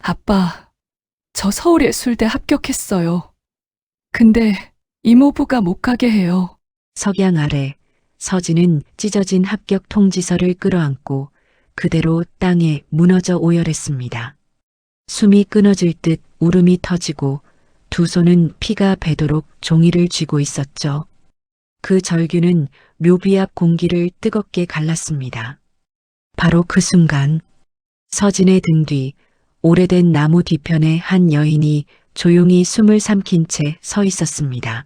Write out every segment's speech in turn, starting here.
아빠, 저 서울예술대 합격했어요. 근데 이모부가 못 가게 해요. 석양 아래 서진은 찢어진 합격 통지서를 끌어안고 그대로 땅에 무너져 오열했습니다. 숨이 끊어질 듯 울음이 터지고 두 손은 피가 배도록 종이를 쥐고 있었죠. 그 절규는 묘비 앞 공기를 뜨겁게 갈랐습니다. 바로 그 순간 서진의 등 뒤 오래된 나무 뒤편에 한 여인이 조용히 숨을 삼킨 채 서 있었습니다.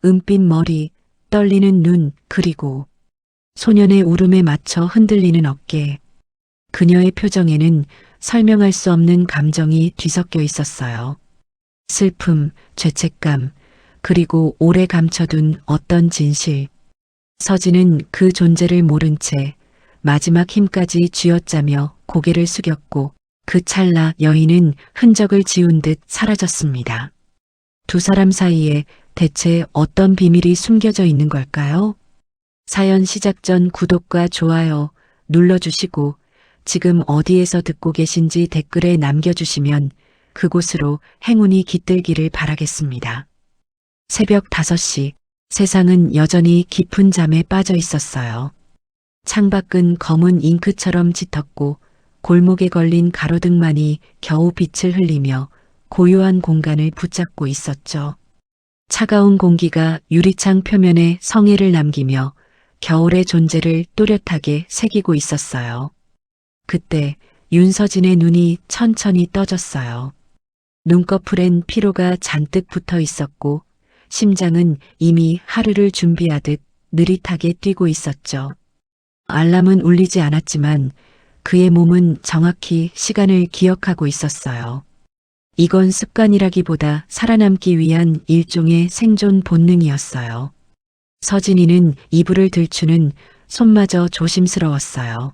은빛 머리, 떨리는 눈, 그리고 소년의 울음에 맞춰 흔들리는 어깨. 그녀의 표정에는 설명할 수 없는 감정이 뒤섞여 있었어요. 슬픔, 죄책감, 그리고 오래 감춰둔 어떤 진실. 서진은 그 존재를 모른 채 마지막 힘까지 쥐어짜며 고개를 숙였고 그 찰나 여인은 흔적을 지운 듯 사라졌습니다. 두 사람 사이에 대체 어떤 비밀이 숨겨져 있는 걸까요? 사연 시작 전 구독과 좋아요 눌러주시고 지금 어디에서 듣고 계신지 댓글에 남겨주시면 그곳으로 행운이 깃들기를 바라겠습니다. 새벽 5시 세상은 여전히 깊은 잠에 빠져 있었어요. 창밖은 검은 잉크처럼 짙었고 골목에 걸린 가로등만이 겨우 빛을 흘리며 고요한 공간을 붙잡고 있었죠. 차가운 공기가 유리창 표면에 성의를 남기며 겨울의 존재를 또렷하게 새기고 있었어요. 그때 윤서진의 눈이 천천히 떠졌어요. 눈꺼풀엔 피로가 잔뜩 붙어 있었고 심장은 이미 하루를 준비하듯 느릿하게 뛰고 있었죠. 알람은 울리지 않았지만 그의 몸은 정확히 시간을 기억하고 있었어요. 이건 습관이라기보다 살아남기 위한 일종의 생존 본능이었어요. 서진이는 이불을 들추는 손마저 조심스러웠어요.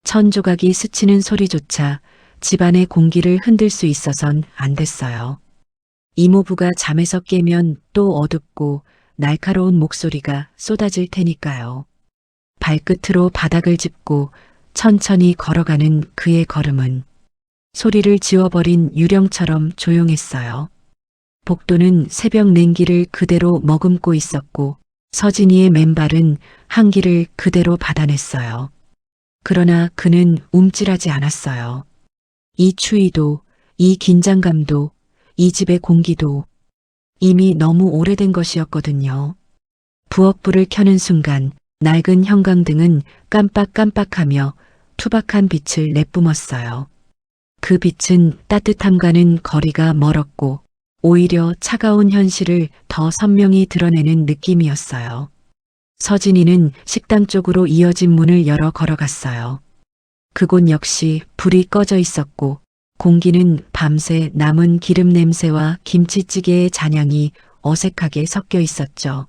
천조각이 스치는 소리조차 집안의 공기를 흔들 수 있어선 안 됐어요. 이모부가 잠에서 깨면 또 어둡고 날카로운 목소리가 쏟아질 테니까요. 발끝으로 바닥을 짚고 천천히 걸어가는 그의 걸음은 소리를 지워버린 유령처럼 조용했어요. 복도는 새벽 냉기를 그대로 머금고 있었고 서진이의 맨발은 한기를 그대로 받아냈어요. 그러나 그는 움찔하지 않았어요. 이 추위도, 이 긴장감도, 이 집의 공기도 이미 너무 오래된 것이었거든요. 부엌불을 켜는 순간 낡은 형광등은 깜빡깜빡하며 투박한 빛을 내뿜었어요. 그 빛은 따뜻함과는 거리가 멀었고 오히려 차가운 현실을 더 선명히 드러내는 느낌이었어요. 서진이는 식당 쪽으로 이어진 문을 열어 걸어갔어요. 그곳 역시 불이 꺼져 있었고 공기는 밤새 남은 기름 냄새와 김치찌개의 잔향이 어색하게 섞여 있었죠.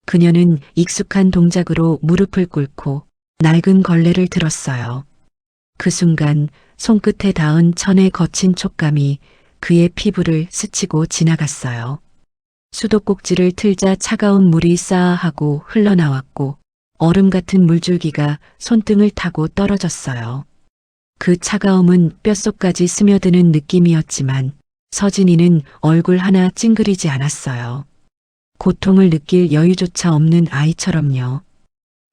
그녀는 익숙한 동작으로 무릎을 꿇고 낡은 걸레를 들었어요. 그 순간 손끝에 닿은 천의 거친 촉감이 그의 피부를 스치고 지나갔어요. 수도꼭지를 틀자 차가운 물이 싸하고 흘러나왔고 얼음 같은 물줄기가 손등을 타고 떨어졌어요. 그 차가움은 뼛속까지 스며드는 느낌이었지만 서진이는 얼굴 하나 찡그리지 않았어요. 고통을 느낄 여유조차 없는 아이처럼요.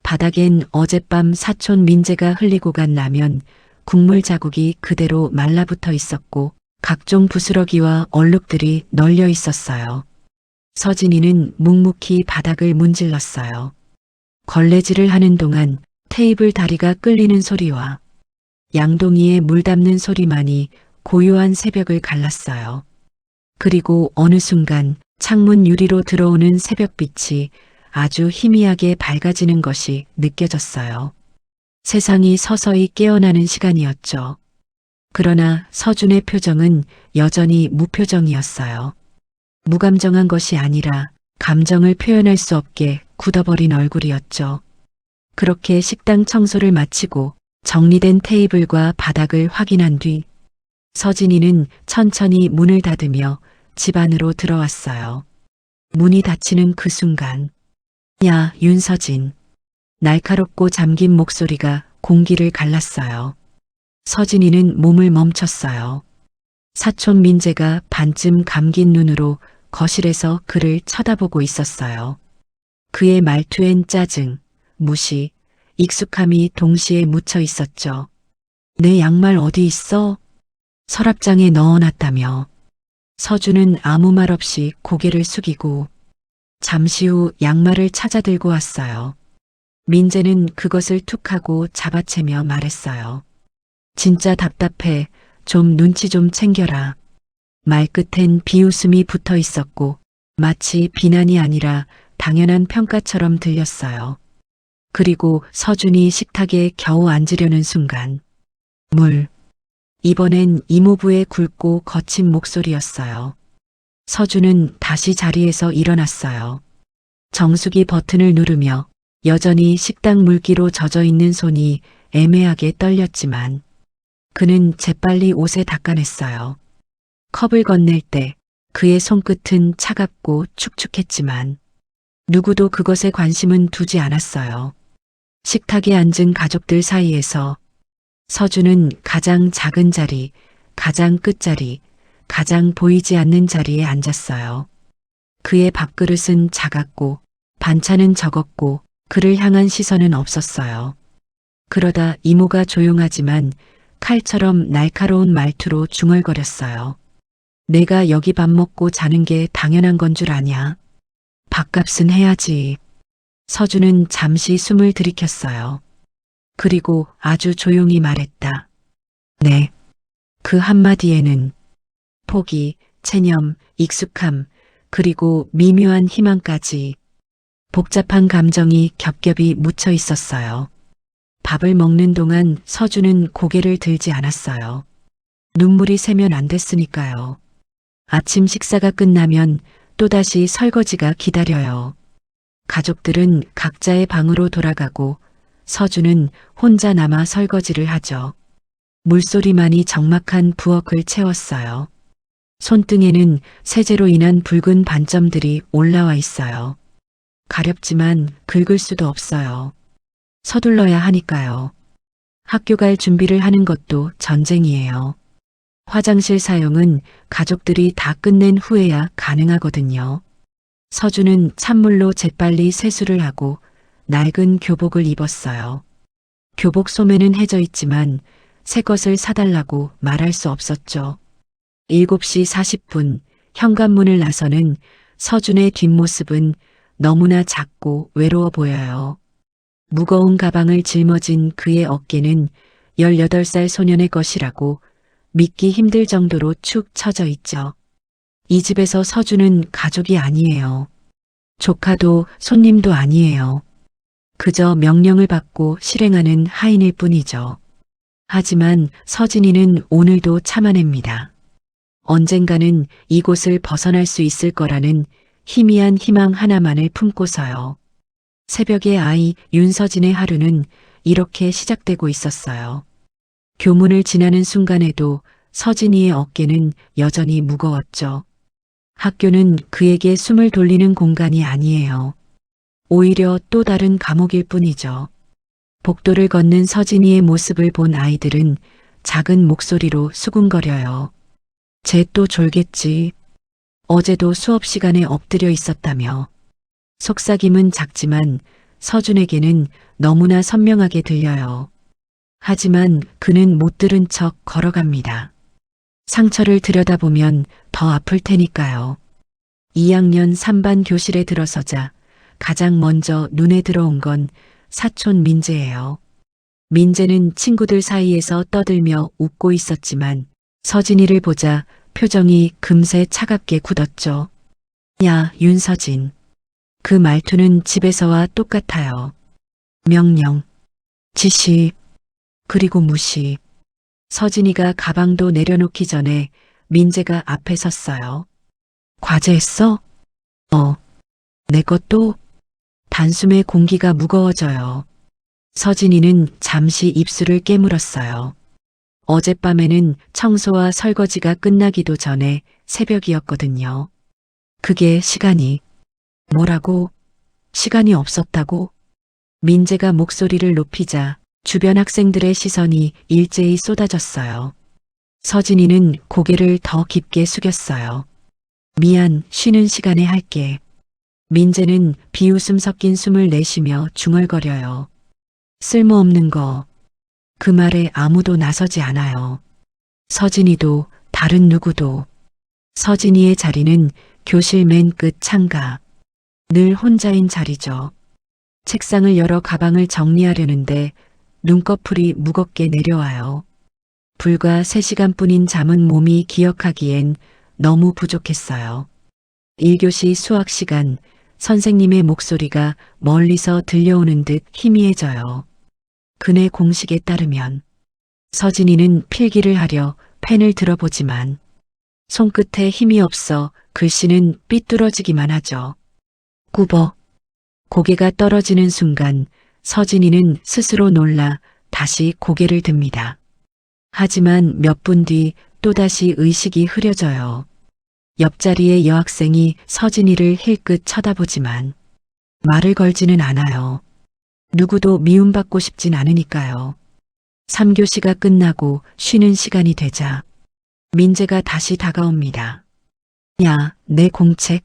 바닥엔 어젯밤 사촌 민재가 흘리고 간 라면, 국물 자국이 그대로 말라붙어 있었고 각종 부스러기와 얼룩들이 널려 있었어요. 서진이는 묵묵히 바닥을 문질렀어요. 걸레질을 하는 동안 테이블 다리가 끌리는 소리와 양동이에 물 담는 소리만이 고요한 새벽을 갈랐어요. 그리고 어느 순간 창문 유리로 들어오는 새벽빛이 아주 희미하게 밝아지는 것이 느껴졌어요. 세상이 서서히 깨어나는 시간이었죠. 그러나 서준의 표정은 여전히 무표정이었어요. 무감정한 것이 아니라 감정을 표현할 수 없게 굳어버린 얼굴이었죠. 그렇게 식당 청소를 마치고 정리된 테이블과 바닥을 확인한 뒤 서진이는 천천히 문을 닫으며 집 안으로 들어왔어요. 문이 닫히는 그 순간, 야, 윤서진. 날카롭고 잠긴 목소리가 공기를 갈랐어요. 서진이는 몸을 멈췄어요. 사촌 민재가 반쯤 감긴 눈으로 거실에서 그를 쳐다보고 있었어요. 그의 말투엔 짜증, 무시, 익숙함이 동시에 묻혀 있었죠. 내 양말 어디 있어? 서랍장에 넣어놨다며. 서준은 아무 말 없이 고개를 숙이고 잠시 후 양말을 찾아 들고 왔어요. 민재는 그것을 툭 하고 잡아채며 말했어요. 진짜 답답해. 좀 눈치 좀 챙겨라. 말끝엔 비웃음이 붙어 있었고 마치 비난이 아니라 당연한 평가처럼 들렸어요. 그리고 서준이 식탁에 겨우 앉으려는 순간 물. 이번엔 이모부의 굵고 거친 목소리였어요. 서준은 다시 자리에서 일어났어요. 정수기 버튼을 누르며 여전히 식당 물기로 젖어 있는 손이 애매하게 떨렸지만 그는 재빨리 옷에 닦아냈어요. 컵을 건넬 때 그의 손끝은 차갑고 축축했지만 누구도 그것에 관심은 두지 않았어요. 식탁에 앉은 가족들 사이에서 서준은 가장 작은 자리, 가장 끝자리, 가장 보이지 않는 자리에 앉았어요. 그의 밥그릇은 작았고 반찬은 적었고 그를 향한 시선은 없었어요. 그러다 이모가 조용하지만 칼처럼 날카로운 말투로 중얼거렸어요. 내가 여기 밥 먹고 자는 게 당연한 건 줄 아냐? 밥값은 해야지. 서준은 잠시 숨을 들이켰어요. 그리고 아주 조용히 말했다. 네. 그 한마디에는 포기, 체념, 익숙함, 그리고 미묘한 희망까지 복잡한 감정이 겹겹이 묻혀 있었어요. 밥을 먹는 동안 서준은 고개를 들지 않았어요. 눈물이 새면 안 됐으니까요. 아침 식사가 끝나면 또다시 설거지가 기다려요. 가족들은 각자의 방으로 돌아가고 서준은 혼자 남아 설거지를 하죠. 물소리만이 적막한 부엌을 채웠어요. 손등에는 세제로 인한 붉은 반점들이 올라와 있어요. 가렵지만 긁을 수도 없어요. 서둘러야 하니까요. 학교 갈 준비를 하는 것도 전쟁이에요. 화장실 사용은 가족들이 다 끝낸 후에야 가능하거든요. 서준은 찬물로 재빨리 세수를 하고 낡은 교복을 입었어요. 교복 소매는 해져 있지만 새 것을 사달라고 말할 수 없었죠. 7시 40분 현관문을 나서는 서준의 뒷모습은 너무나 작고 외로워 보여요. 무거운 가방을 짊어진 그의 어깨는 18살 소년의 것이라고 믿기 힘들 정도로 축 처져 있죠. 이 집에서 서준은 가족이 아니에요. 조카도 손님도 아니에요. 그저 명령을 받고 실행하는 하인일 뿐이죠. 하지만 서진이는 오늘도 참아냅니다. 언젠가는 이곳을 벗어날 수 있을 거라는 희미한 희망 하나만을 품고서요. 새벽의 아이 윤서진의 하루는 이렇게 시작되고 있었어요. 교문을 지나는 순간에도 서진이의 어깨는 여전히 무거웠죠. 학교는 그에게 숨을 돌리는 공간이 아니에요. 오히려 또 다른 감옥일 뿐이죠. 복도를 걷는 서진이의 모습을 본 아이들은 작은 목소리로 수군거려요. 쟤 또 졸겠지. 어제도 수업 시간에 엎드려 있었다며. 속삭임은 작지만 서준에게는 너무나 선명하게 들려요. 하지만 그는 못 들은 척 걸어갑니다. 상처를 들여다보면 더 아플 테니까요. 2학년 3반 교실에 들어서자 가장 먼저 눈에 들어온 건 사촌 민재예요. 민재는 친구들 사이에서 떠들며 웃고 있었지만 서진이를 보자 표정이 금세 차갑게 굳었죠. 야, 윤서진. 그 말투는 집에서와 똑같아요. 명령, 지시, 그리고 무시. 서진이가 가방도 내려놓기 전에 민재가 앞에 섰어요. 과제했어? 내 것도? 단숨에 공기가 무거워져요. 서진이는 잠시 입술을 깨물었어요. 어젯밤에는 청소와 설거지가 끝나기도 전에 새벽이었거든요. 그게 시간이. 뭐라고? 시간이 없었다고? 민재가 목소리를 높이자 주변 학생들의 시선이 일제히 쏟아졌어요. 서진이는 고개를 더 깊게 숙였어요. 미안, 쉬는 시간에 할게. 민재는 비웃음 섞인 숨을 내쉬며 중얼거려요. 쓸모없는 거. 그 말에 아무도 나서지 않아요. 서진이도 다른 누구도. 서진이의 자리는 교실 맨 끝 창가. 늘 혼자인 자리죠. 책상을 열어 가방을 정리하려는데 눈꺼풀이 무겁게 내려와요. 불과 3시간뿐인 잠은 몸이 기억하기엔 너무 부족했어요. 1교시 수학 시간, 선생님의 목소리가 멀리서 들려오는 듯 희미해져요. 그네 공식에 따르면 서진이는 필기를 하려 펜을 들어보지만 손끝에 힘이 없어 글씨는 삐뚤어지기만 하죠. 꾸벅. 고개가 떨어지는 순간 서진이는 스스로 놀라 다시 고개를 듭니다. 하지만 몇 분 뒤 또다시 의식이 흐려져요. 옆자리의 여학생이 서진이를 힐끗 쳐다보지만 말을 걸지는 않아요. 누구도 미움받고 싶진 않으니까요. 3교시가 끝나고 쉬는 시간이 되자 민재가 다시 다가옵니다. 야, 내 공책.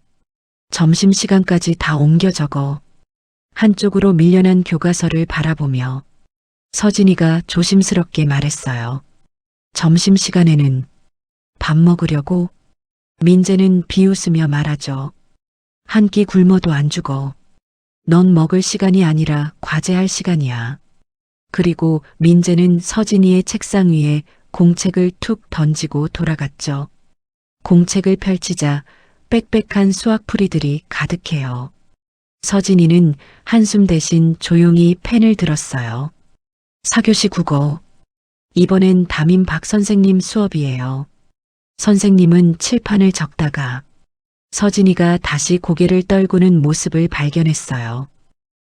점심시간까지 다 옮겨 적어. 한쪽으로 밀려난 교과서를 바라보며 서진이가 조심스럽게 말했어요. 점심시간에는 밥 먹으려고? 민재는 비웃으며 말하죠. 한 끼 굶어도 안 죽어. 넌 먹을 시간이 아니라 과제할 시간이야. 그리고 민재는 서진이의 책상 위에 공책을 툭 던지고 돌아갔죠. 공책을 펼치자 빽빽한 수학풀이들이 가득해요. 서진이는 한숨 대신 조용히 펜을 들었어요. 4교시 국어. 이번엔 담임 박 선생님 수업이에요. 선생님은 칠판을 적다가 서진이가 다시 고개를 떨구는 모습을 발견했어요.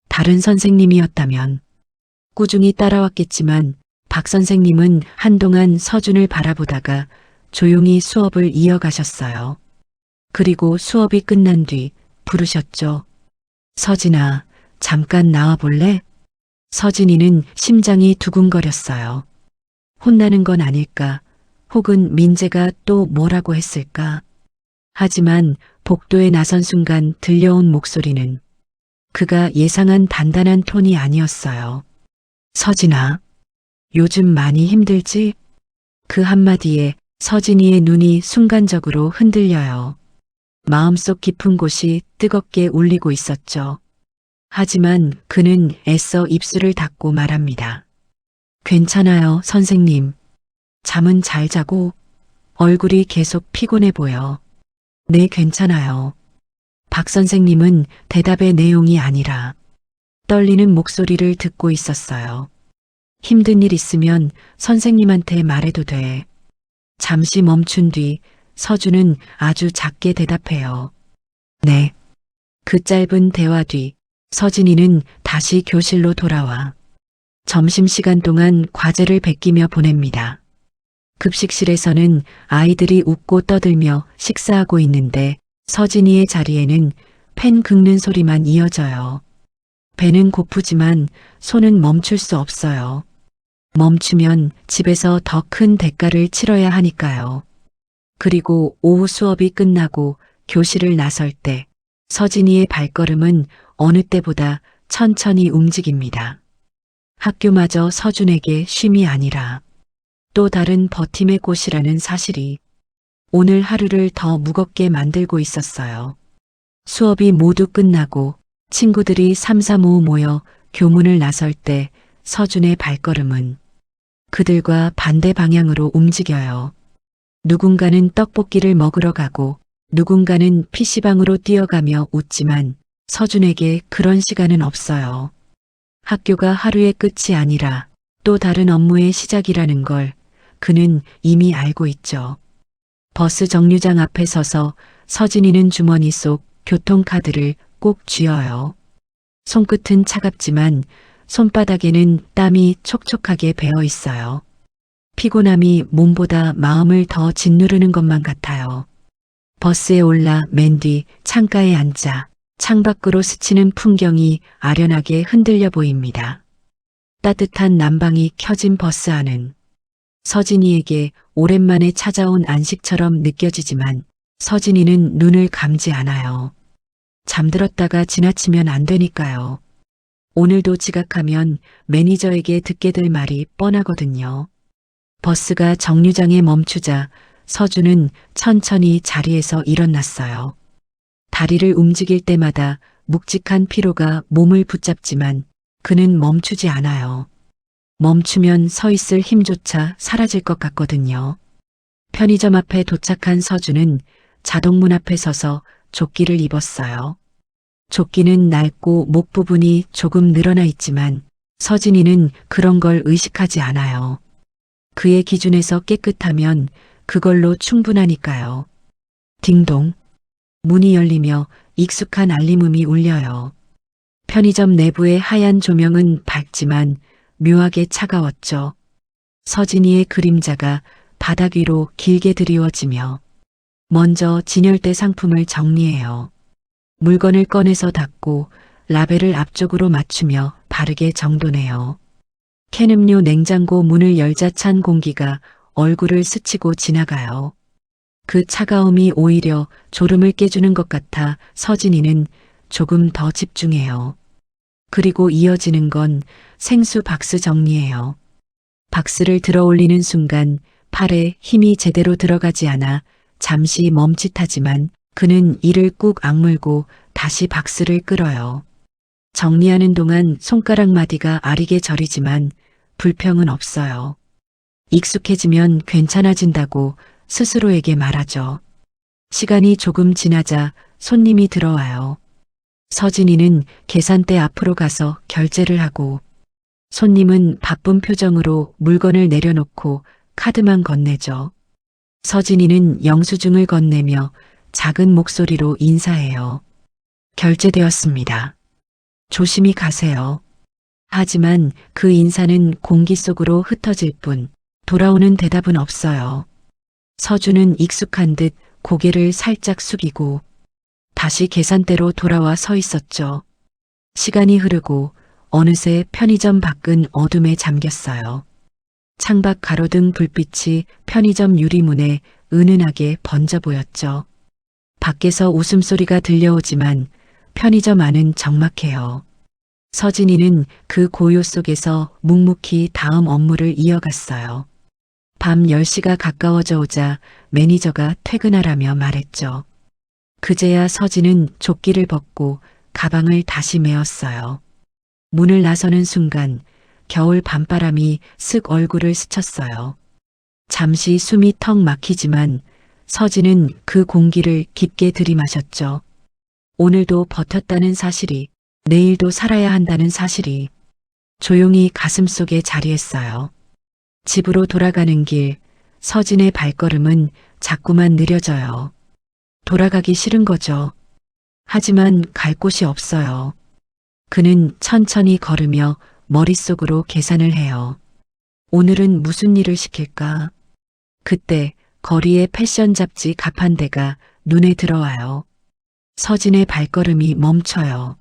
다른 선생님이었다면 꾸준히 따라왔겠지만 박 선생님은 한동안 서준을 바라보다가 조용히 수업을 이어가셨어요. 그리고 수업이 끝난 뒤 부르셨죠. 서진아, 잠깐 나와볼래? 서진이는 심장이 두근거렸어요. 혼나는 건 아닐까? 혹은 민재가 또 뭐라고 했을까? 하지만 복도에 나선 순간 들려온 목소리는 그가 예상한 단단한 톤이 아니었어요. 서진아, 요즘 많이 힘들지? 그 한마디에 서진이의 눈이 순간적으로 흔들려요. 마음속 깊은 곳이 뜨겁게 울리고 있었죠. 하지만 그는 애써 입술을 닫고 말합니다. 괜찮아요, 선생님. 잠은 잘 자고 얼굴이 계속 피곤해 보여. 네, 괜찮아요. 박 선생님은 대답의 내용이 아니라 떨리는 목소리를 듣고 있었어요. 힘든 일 있으면 선생님한테 말해도 돼. 잠시 멈춘 뒤 서준은 아주 작게 대답해요. 네. 그 짧은 대화 뒤 서진이는 다시 교실로 돌아와 점심시간 동안 과제를 베끼며 보냅니다. 급식실에서는 아이들이 웃고 떠들며 식사하고 있는데 서진이의 자리에는 펜 긁는 소리만 이어져요. 배는 고프지만 손은 멈출 수 없어요. 멈추면 집에서 더 큰 대가를 치러야 하니까요. 그리고 오후 수업이 끝나고 교실을 나설 때 서진이의 발걸음은 어느 때보다 천천히 움직입니다. 학교마저 서준에게 쉼이 아니라 또 다른 버팀의 곳이라는 사실이 오늘 하루를 더 무겁게 만들고 있었어요. 수업이 모두 끝나고 친구들이 삼삼오오 모여 교문을 나설 때 서준의 발걸음은 그들과 반대 방향으로 움직여요. 누군가는 떡볶이를 먹으러 가고 누군가는 PC방으로 뛰어가며 웃지만 서준에게 그런 시간은 없어요. 학교가 하루의 끝이 아니라 또 다른 업무의 시작이라는 걸 그는 이미 알고 있죠. 버스 정류장 앞에 서서 서진이는 주머니 속 교통카드를 꼭 쥐어요. 손끝은 차갑지만 손바닥에는 땀이 촉촉하게 배어 있어요. 피곤함이 몸보다 마음을 더 짓누르는 것만 같아요. 버스에 올라 맨 뒤 창가에 앉아 창밖으로 스치는 풍경이 아련하게 흔들려 보입니다. 따뜻한 난방이 켜진 버스 안은 서진이에게 오랜만에 찾아온 안식처럼 느껴지지만 서진이는 눈을 감지 않아요. 잠들었다가 지나치면 안 되니까요. 오늘도 지각하면 매니저에게 듣게 될 말이 뻔하거든요. 버스가 정류장에 멈추자 서준은 천천히 자리에서 일어났어요. 다리를 움직일 때마다 묵직한 피로가 몸을 붙잡지만 그는 멈추지 않아요. 멈추면 서 있을 힘조차 사라질 것 같거든요. 편의점 앞에 도착한 서준은 자동문 앞에 서서 조끼를 입었어요. 조끼는 낡고 목 부분이 조금 늘어나 있지만 서진이는 그런 걸 의식하지 않아요. 그의 기준에서 깨끗하면 그걸로 충분하니까요. 딩동. 문이 열리며 익숙한 알림음이 울려요. 편의점 내부의 하얀 조명은 밝지만 묘하게 차가웠죠. 서진이의 그림자가 바닥 위로 길게 드리워지며 먼저 진열대 상품을 정리해요. 물건을 꺼내서 닫고 라벨을 앞쪽으로 맞추며 바르게 정돈해요. 캔음료 냉장고 문을 열자 찬 공기가 얼굴을 스치고 지나가요. 그 차가움이 오히려 졸음을 깨주는 것 같아 서진이는 조금 더 집중해요. 그리고 이어지는 건 생수 박스 정리예요. 박스를 들어 올리는 순간 팔에 힘이 제대로 들어가지 않아 잠시 멈칫하지만 그는 이를 꾹 악물고 다시 박스를 끌어요. 정리하는 동안 손가락 마디가 아리게 저리지만 불평은 없어요. 익숙해지면 괜찮아진다고 스스로에게 말하죠. 시간이 조금 지나자 손님이 들어와요. 서진이는 계산대 앞으로 가서 결제를 하고 손님은 바쁜 표정으로 물건을 내려놓고 카드만 건네죠. 서진이는 영수증을 건네며 작은 목소리로 인사해요. 결제되었습니다. 조심히 가세요. 하지만 그 인사는 공기 속으로 흩어질 뿐 돌아오는 대답은 없어요. 서준은 익숙한 듯 고개를 살짝 숙이고 다시 계산대로 돌아와 서 있었죠. 시간이 흐르고 어느새 편의점 밖은 어둠에 잠겼어요. 창밖 가로등 불빛이 편의점 유리문에 은은하게 번져 보였죠. 밖에서 웃음소리가 들려오지만 편의점 안은 적막해요. 서진이는 그 고요 속에서 묵묵히 다음 업무를 이어갔어요. 밤 10시가 가까워져 오자 매니저가 퇴근하라며 말했죠. 그제야 서진은 조끼를 벗고 가방을 다시 메었어요. 문을 나서는 순간 겨울 밤바람이 쓱 얼굴을 스쳤어요. 잠시 숨이 턱 막히지만 서진은 그 공기를 깊게 들이마셨죠. 오늘도 버텼다는 사실이, 내일도 살아야 한다는 사실이 조용히 가슴속에 자리했어요. 집으로 돌아가는 길, 서진의 발걸음은 자꾸만 느려져요. 돌아가기 싫은 거죠. 하지만 갈 곳이 없어요. 그는 천천히 걸으며 머릿속으로 계산을 해요. 오늘은 무슨 일을 시킬까? 그때 거리의 패션 잡지 가판대가 눈에 들어와요. 서진의 발걸음이 멈춰요.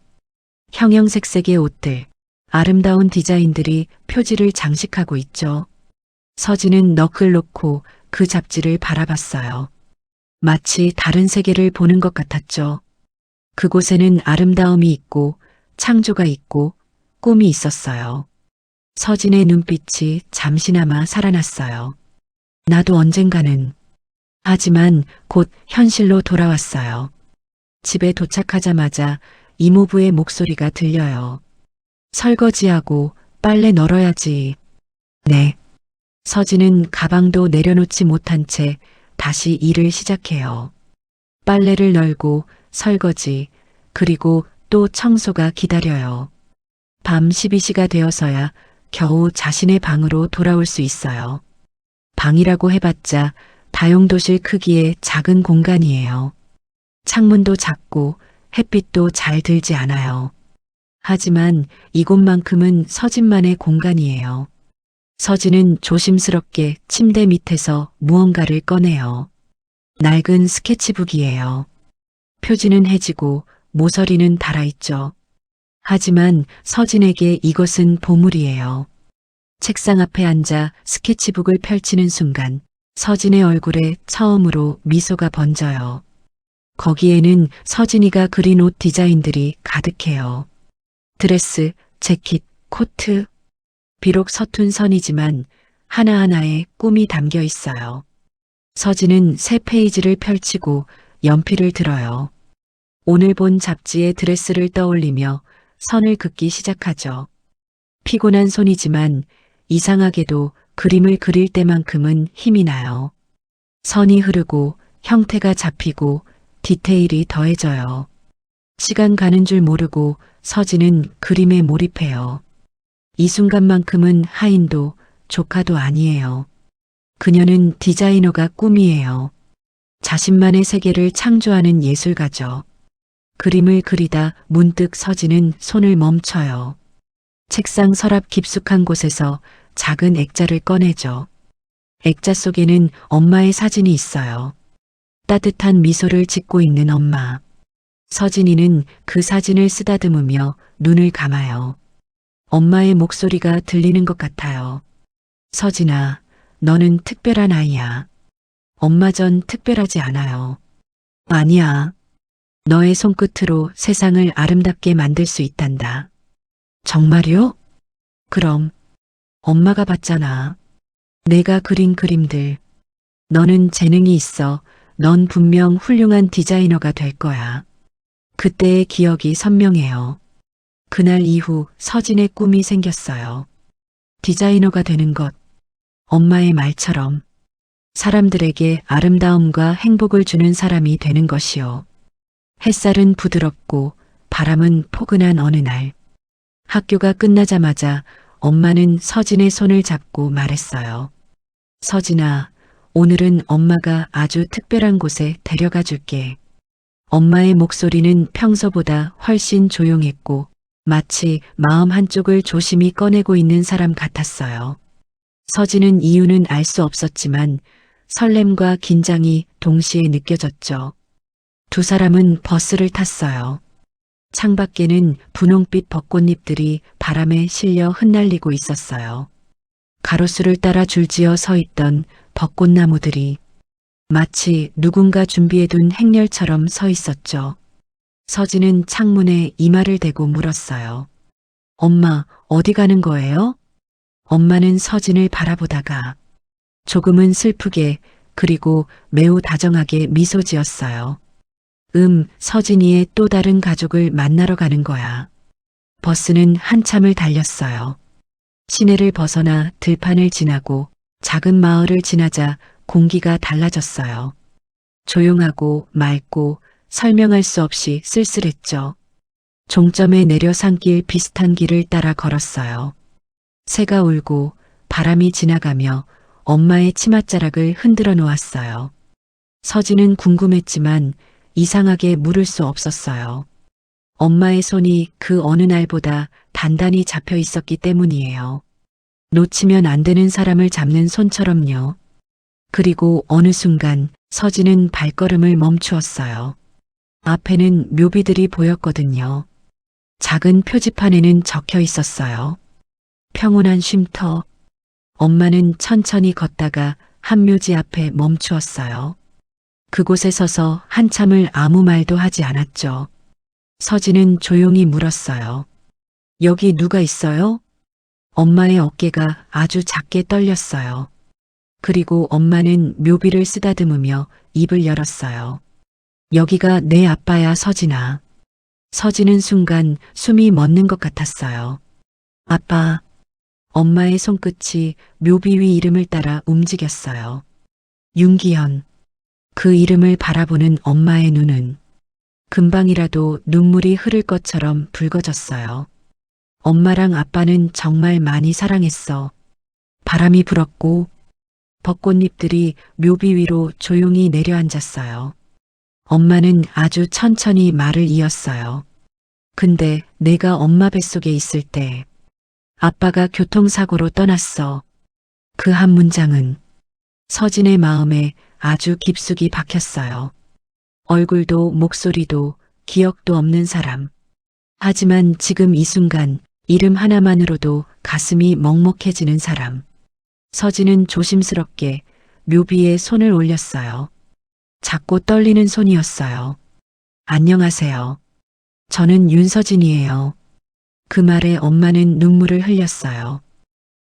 형형색색의 옷들, 아름다운 디자인들이 표지를 장식하고 있죠. 서진은 넋을 놓고 그 잡지를 바라봤어요. 마치 다른 세계를 보는 것 같았죠. 그곳에는 아름다움이 있고 창조가 있고 꿈이 있었어요. 서진의 눈빛이 잠시나마 살아났어요. 나도 언젠가는. 하지만 곧 현실로 돌아왔어요. 집에 도착하자마자 이모부의 목소리가 들려요. 설거지하고 빨래 널어야지. 네. 서진은 가방도 내려놓지 못한 채 다시 일을 시작해요. 빨래를 널고 설거지, 그리고 또 청소가 기다려요. 밤 12시가 되어서야 겨우 자신의 방으로 돌아올 수 있어요. 방이라고 해봤자 다용도실 크기의 작은 공간이에요. 창문도 작고 햇빛도 잘 들지 않아요. 하지만 이곳만큼은 서진만의 공간이에요. 서진은 조심스럽게 침대 밑에서 무언가를 꺼내요. 낡은 스케치북이에요. 표지는 해지고 모서리는 달아있죠. 하지만 서진에게 이것은 보물이에요. 책상 앞에 앉아 스케치북을 펼치는 순간 서진의 얼굴에 처음으로 미소가 번져요. 거기에는 서진이가 그린 옷 디자인들이 가득해요. 드레스, 재킷, 코트. 비록 서툰 선이지만 하나하나에 꿈이 담겨 있어요. 서진은 새 페이지를 펼치고 연필을 들어요. 오늘 본 잡지의 드레스를 떠올리며 선을 긋기 시작하죠. 피곤한 손이지만 이상하게도 그림을 그릴 때만큼은 힘이 나요. 선이 흐르고 형태가 잡히고 디테일이 더해져요. 시간 가는 줄 모르고 서진은 그림에 몰입해요. 이 순간만큼은 하인도 조카도 아니에요. 그녀는 디자이너가 꿈이에요. 자신만의 세계를 창조하는 예술가죠. 그림을 그리다 문득 서진은 손을 멈춰요. 책상 서랍 깊숙한 곳에서 작은 액자를 꺼내죠. 액자 속에는 엄마의 사진이 있어요. 따뜻한 미소를 짓고 있는 엄마. 서진이는 그 사진을 쓰다듬으며 눈을 감아요. 엄마의 목소리가 들리는 것 같아요. 서진아, 너는 특별한 아이야. 엄마 전 특별하지 않아요. 아니야. 너의 손끝으로 세상을 아름답게 만들 수 있단다. 정말요? 그럼 엄마가 봤잖아. 내가 그린 그림들. 너는 재능이 있어. 넌 분명 훌륭한 디자이너가 될 거야. 그때의 기억이 선명해요. 그날 이후 서진의 꿈이 생겼어요. 디자이너가 되는 것. 엄마의 말처럼 사람들에게 아름다움과 행복을 주는 사람이 되는 것이요. 햇살은 부드럽고 바람은 포근한 어느 날. 학교가 끝나자마자 엄마는 서진의 손을 잡고 말했어요. 서진아, 오늘은 엄마가 아주 특별한 곳에 데려가 줄게. 엄마의 목소리는 평소보다 훨씬 조용했고 마치 마음 한쪽을 조심히 꺼내고 있는 사람 같았어요. 서진은 이유는 알 수 없었지만 설렘과 긴장이 동시에 느껴졌죠. 두 사람은 버스를 탔어요. 창밖에는 분홍빛 벚꽃잎들이 바람에 실려 흩날리고 있었어요. 가로수를 따라 줄지어 서 있던 벚꽃나무들이 마치 누군가 준비해둔 행렬처럼 서 있었죠. 서진은 창문에 이마를 대고 물었어요. 엄마, 어디 가는 거예요? 엄마는 서진을 바라보다가 조금은 슬프게 그리고 매우 다정하게 미소 지었어요. 서진이의 또 다른 가족을 만나러 가는 거야. 버스는 한참을 달렸어요. 시내를 벗어나 들판을 지나고 작은 마을을 지나자 공기가 달라졌어요. 조용하고 맑고 설명할 수 없이 쓸쓸했죠. 종점에 내려 산길 비슷한 길을 따라 걸었어요. 새가 울고 바람이 지나가며 엄마의 치맛자락을 흔들어 놓았어요. 서진은 궁금했지만 이상하게 물을 수 없었어요. 엄마의 손이 그 어느 날보다 단단히 잡혀 있었기 때문이에요. 놓치면 안 되는 사람을 잡는 손처럼요. 그리고 어느 순간 서진은 발걸음을 멈추었어요. 앞에는 묘비들이 보였거든요. 작은 표지판에는 적혀 있었어요. 평온한 쉼터. 엄마는 천천히 걷다가 한 묘지 앞에 멈추었어요. 그곳에 서서 한참을 아무 말도 하지 않았죠. 서진은 조용히 물었어요. 여기 누가 있어요? 엄마의 어깨가 아주 작게 떨렸어요. 그리고 엄마는 묘비를 쓰다듬으며 입을 열었어요. 여기가 내 아빠야, 서진아. 서진은 순간 숨이 멎는 것 같았어요. 아빠. 엄마의 손끝이 묘비 위 이름을 따라 움직였어요. 윤기현. 그 이름을 바라보는 엄마의 눈은 금방이라도 눈물이 흐를 것처럼 붉어졌어요. 엄마랑 아빠는 정말 많이 사랑했어. 바람이 불었고 벚꽃잎들이 묘비 위로 조용히 내려앉았어요. 엄마는 아주 천천히 말을 이었어요. 근데 내가 엄마 뱃속에 있을 때 아빠가 교통사고로 떠났어. 그 한 문장은 서진의 마음에 아주 깊숙이 박혔어요. 얼굴도 목소리도 기억도 없는 사람. 하지만 지금 이 순간 이름 하나만으로도 가슴이 먹먹해지는 사람. 서진은 조심스럽게 묘비에 손을 올렸어요. 작고 떨리는 손이었어요. 안녕하세요. 저는 윤서진이에요. 그 말에 엄마는 눈물을 흘렸어요.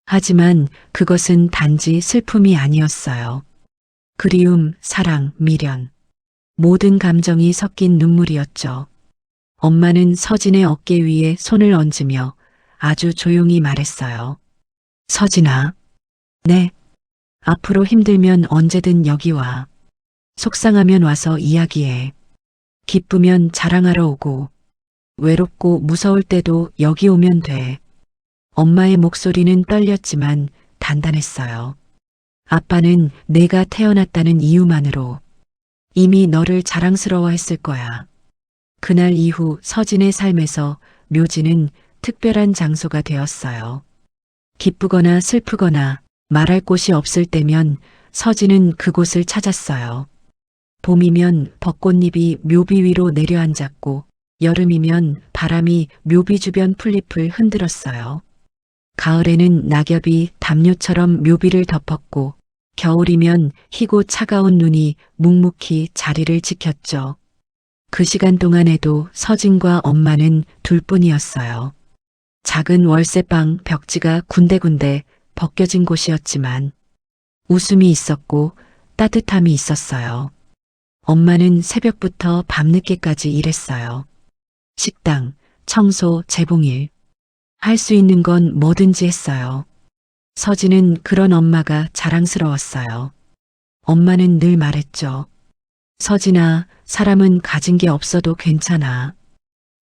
하지만 그것은 단지 슬픔이 아니었어요. 그리움, 사랑, 미련. 모든 감정이 섞인 눈물이었죠. 엄마는 서진의 어깨 위에 손을 얹으며 아주 조용히 말했어요. 서진아. 네. 앞으로 힘들면 언제든 여기 와. 속상하면 와서 이야기해. 기쁘면 자랑하러 오고, 외롭고 무서울 때도 여기 오면 돼. 엄마의 목소리는 떨렸지만 단단했어요. 아빠는 내가 태어났다는 이유만으로 이미 너를 자랑스러워했을 거야. 그날 이후 서진의 삶에서 묘지는 특별한 장소가 되었어요. 기쁘거나 슬프거나 말할 곳이 없을 때면 서진은 그곳을 찾았어요. 봄이면 벚꽃잎이 묘비 위로 내려앉았고 여름이면 바람이 묘비 주변 풀잎을 흔들었어요. 가을에는 낙엽이 담요처럼 묘비를 덮었고 겨울이면 희고 차가운 눈이 묵묵히 자리를 지켰죠. 그 시간 동안에도 서진과 엄마는 둘뿐이었어요. 작은 월세방 벽지가 군데군데 벗겨진 곳이었지만 웃음이 있었고 따뜻함이 있었어요. 엄마는 새벽부터 밤늦게까지 일했어요. 식당, 청소, 재봉일. 할 수 있는 건 뭐든지 했어요. 서진은 그런 엄마가 자랑스러웠어요. 엄마는 늘 말했죠. 서진아, 사람은 가진 게 없어도 괜찮아.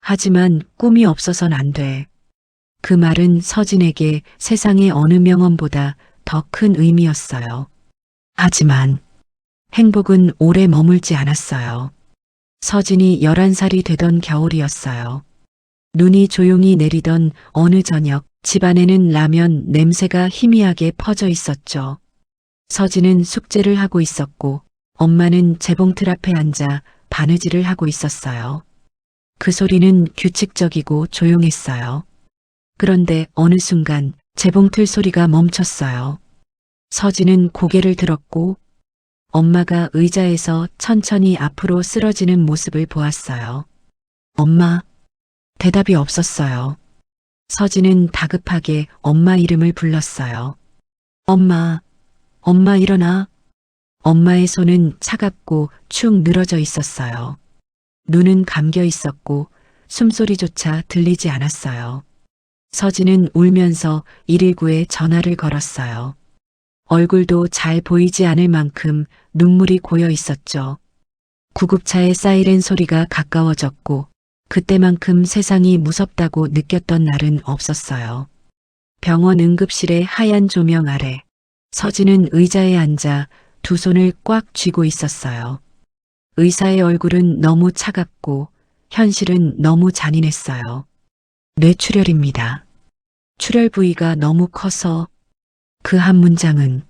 하지만 꿈이 없어선 안 돼. 그 말은 서진에게 세상의 어느 명언보다 더 큰 의미였어요. 하지만 행복은 오래 머물지 않았어요. 서진이 11살이 되던 겨울이었어요. 눈이 조용히 내리던 어느 저녁 집안에는 라면 냄새가 희미하게 퍼져 있었죠. 서진은 숙제를 하고 있었고 엄마는 재봉틀 앞에 앉아 바느질을 하고 있었어요. 그 소리는 규칙적이고 조용했어요. 그런데 어느 순간 재봉틀 소리가 멈췄어요. 서진은 고개를 들었고 엄마가 의자에서 천천히 앞으로 쓰러지는 모습을 보았어요. 엄마. 대답이 없었어요. 서진은 다급하게 엄마 이름을 불렀어요. 엄마, 엄마 일어나. 엄마의 손은 차갑고 축 늘어져 있었어요. 눈은 감겨 있었고 숨소리조차 들리지 않았어요. 서진은 울면서 119에 전화를 걸었어요. 얼굴도 잘 보이지 않을 만큼 눈물이 고여 있었죠. 구급차의 사이렌 소리가 가까워졌고 그때만큼 세상이 무섭다고 느꼈던 날은 없었어요. 병원 응급실의 하얀 조명 아래 서진은 의자에 앉아 두 손을 꽉 쥐고 있었어요. 의사의 얼굴은 너무 차갑고 현실은 너무 잔인했어요. 뇌출혈입니다. 출혈 부위가 너무 커서 그 한 문장은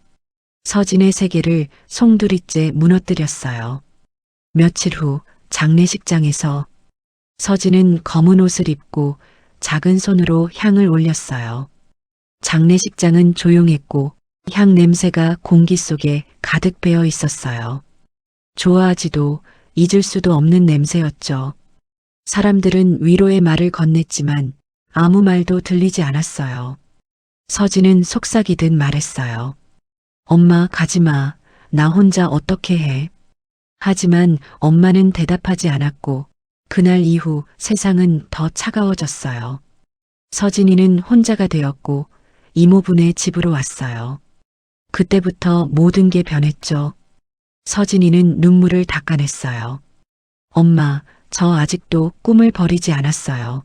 서진의 세계를 송두리째 무너뜨렸어요. 며칠 후 장례식장에서 서진은 검은 옷을 입고 작은 손으로 향을 올렸어요. 장례식장은 조용했고 향 냄새가 공기 속에 가득 배어 있었어요. 좋아하지도 잊을 수도 없는 냄새였죠. 사람들은 위로의 말을 건넸지만 아무 말도 들리지 않았어요. 서진은 속삭이듯 말했어요. 엄마 가지마. 나 혼자 어떻게 해. 하지만 엄마는 대답하지 않았고 그날 이후 세상은 더 차가워졌어요. 서진이는 혼자가 되었고 이모분의 집으로 왔어요. 그때부터 모든 게 변했죠. 서진이는 눈물을 닦아냈어요. 엄마, 저 아직도 꿈을 버리지 않았어요.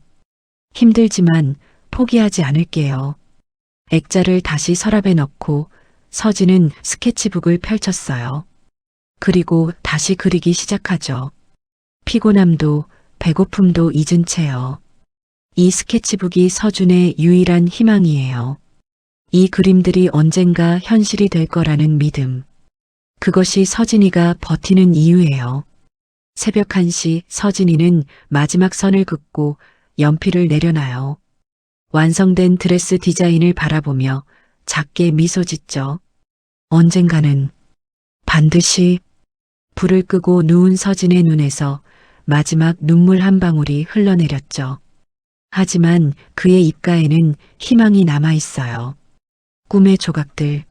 힘들지만 포기하지 않을게요. 액자를 다시 서랍에 넣고 서진은 스케치북을 펼쳤어요. 그리고 다시 그리기 시작하죠. 피곤함도 배고픔도 잊은 채요. 이 스케치북이 서준의 유일한 희망이에요. 이 그림들이 언젠가 현실이 될 거라는 믿음. 그것이 서진이가 버티는 이유예요. 새벽 1시 서진이는 마지막 선을 긋고 연필을 내려놔요. 완성된 드레스 디자인을 바라보며 작게 미소 짓죠. 언젠가는 반드시. 불을 끄고 누운 서진의 눈에서 마지막 눈물 한 방울이 흘러내렸죠. 하지만 그의 입가에는 희망이 남아 있어요. 꿈의 조각들.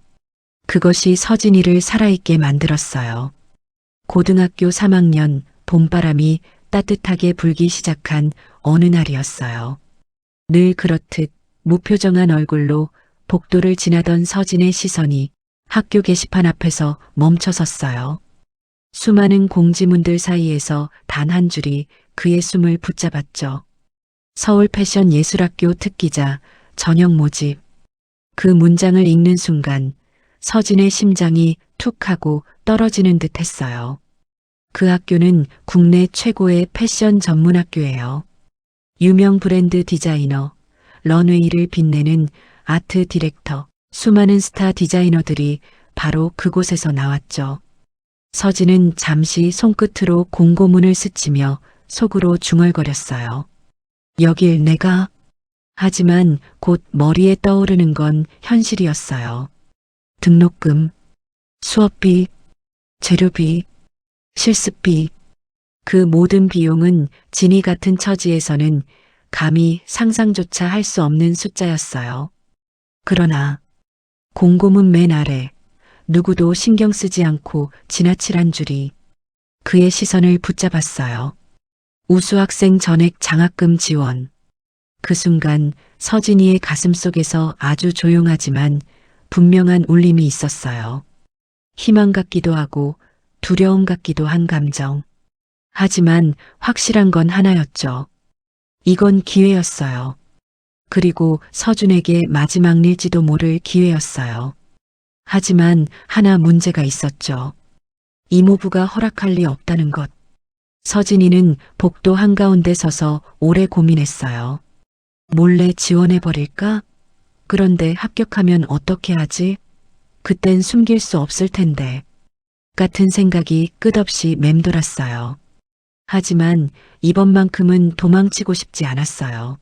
그것이 서진이를 살아있게 만들었어요. 고등학교 3학년 봄바람이 따뜻하게 불기 시작한 어느 날이었어요. 늘 그렇듯 무표정한 얼굴로 복도를 지나던 서진의 시선이 학교 게시판 앞에서 멈춰섰어요. 수많은 공지문들 사이에서 단 한 줄이 그의 숨을 붙잡았죠. 서울 패션 예술학교 특기자 전형 모집. 그 문장을 읽는 순간 서진의 심장이 툭 하고 떨어지는 듯 했어요. 그 학교는 국내 최고의 패션 전문 학교예요. 유명 브랜드 디자이너, 런웨이를 빛내는 아트 디렉터, 수많은 스타 디자이너들이 바로 그곳에서 나왔죠. 서진은 잠시 손끝으로 공고문을 스치며 속으로 중얼거렸어요. 여길 내가. 하지만 곧 머리에 떠오르는 건 현실이었어요. 등록금, 수업비, 재료비, 실습비. 그 모든 비용은 진이 같은 처지에서는 감히 상상조차 할 수 없는 숫자였어요. 그러나 공고문 맨 아래 누구도 신경 쓰지 않고 지나칠 한 줄이 그의 시선을 붙잡았어요. 우수학생 전액 장학금 지원. 그 순간 서진이의 가슴속에서 아주 조용하지만 분명한 울림이 있었어요. 희망 같기도 하고 두려움 같기도 한 감정. 하지만 확실한 건 하나였죠. 이건 기회였어요. 그리고 서준에게 마지막 일지도 모를 기회였어요. 하지만 하나 문제가 있었죠. 이모부가 허락할 리 없다는 것. 서진이는 복도 한가운데 서서 오래 고민했어요. 몰래 지원해버릴까? 그런데 합격하면 어떻게 하지? 그땐 숨길 수 없을 텐데. 같은 생각이 끝없이 맴돌았어요. 하지만 이번만큼은 도망치고 싶지 않았어요.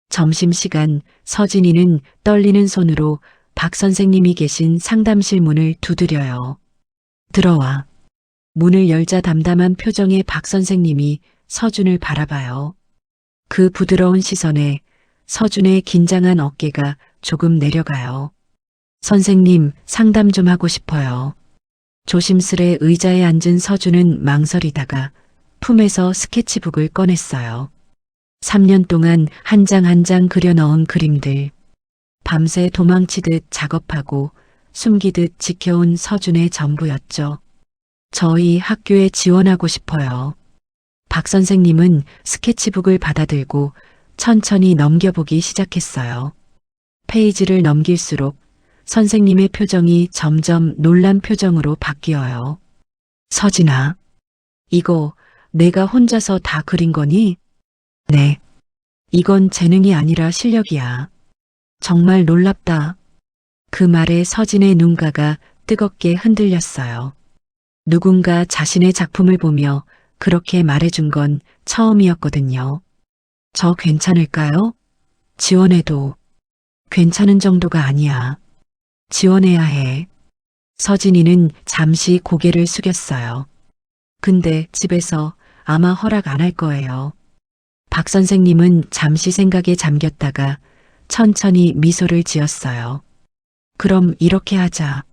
점심시간 서진이는 떨리는 손으로 박 선생님이 계신 상담실 문을 두드려요. 들어와. 문을 열자 담담한 표정의 박 선생님이 서준을 바라봐요. 그 부드러운 시선에 서준의 긴장한 어깨가 조금 내려가요. 선생님, 상담 좀 하고 싶어요. 조심스레 의자에 앉은 서준은 망설이다가 품에서 스케치북을 꺼냈어요. 3년 동안 한 장 한 장 그려 넣은 그림들. 밤새 도망치듯 작업하고 숨기듯 지켜온 서준의 전부였죠. 저희 학교에 지원하고 싶어요. 박 선생님은 스케치북을 받아들고 천천히 넘겨보기 시작했어요. 페이지를 넘길수록 선생님의 표정이 점점 놀란 표정으로 바뀌어요. 서진아, 이거 내가 혼자서 다 그린 거니? 네. 이건 재능이 아니라 실력이야. 정말 놀랍다. 그 말에 서진의 눈가가 뜨겁게 흔들렸어요. 누군가 자신의 작품을 보며 그렇게 말해준 건 처음이었거든요. 저 괜찮을까요? 지원해도 괜찮은 정도가 아니야. 지원해야 해. 서진이는 잠시 고개를 숙였어요. 근데 집에서 아마 허락 안 할 거예요. 박 선생님은 잠시 생각에 잠겼다가 천천히 미소를 지었어요. 그럼 이렇게 하자.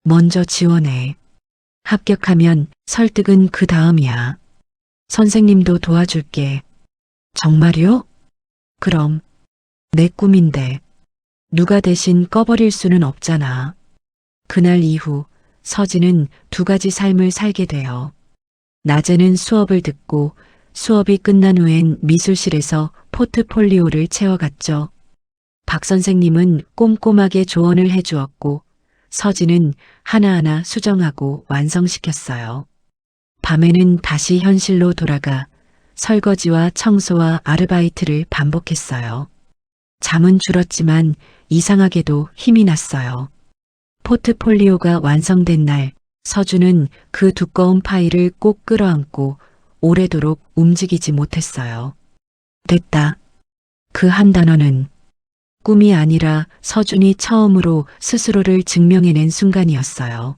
먼저 지원해. 합격하면 설득은 그 다음이야. 선생님도 도와줄게. 정말요? 그럼 내 꿈인데 누가 대신 꺼버릴 수는 없잖아. 그날 이후 서진은 두 가지 삶을 살게 돼요. 낮에는 수업을 듣고 수업이 끝난 후엔 미술실에서 포트폴리오를 채워갔죠. 박 선생님은 꼼꼼하게 조언을 해주었고 서진은 하나하나 수정하고 완성시켰어요. 밤에는 다시 현실로 돌아가 설거지와 청소와 아르바이트를 반복했어요. 잠은 줄었지만 이상하게도 힘이 났어요. 포트폴리오가 완성된 날 서준은 그 두꺼운 파일을 꼭 끌어안고 오래도록 움직이지 못했어요. 됐다. 그 한 단어는 꿈이 아니라 서준이 처음으로 스스로를 증명해낸 순간이었어요.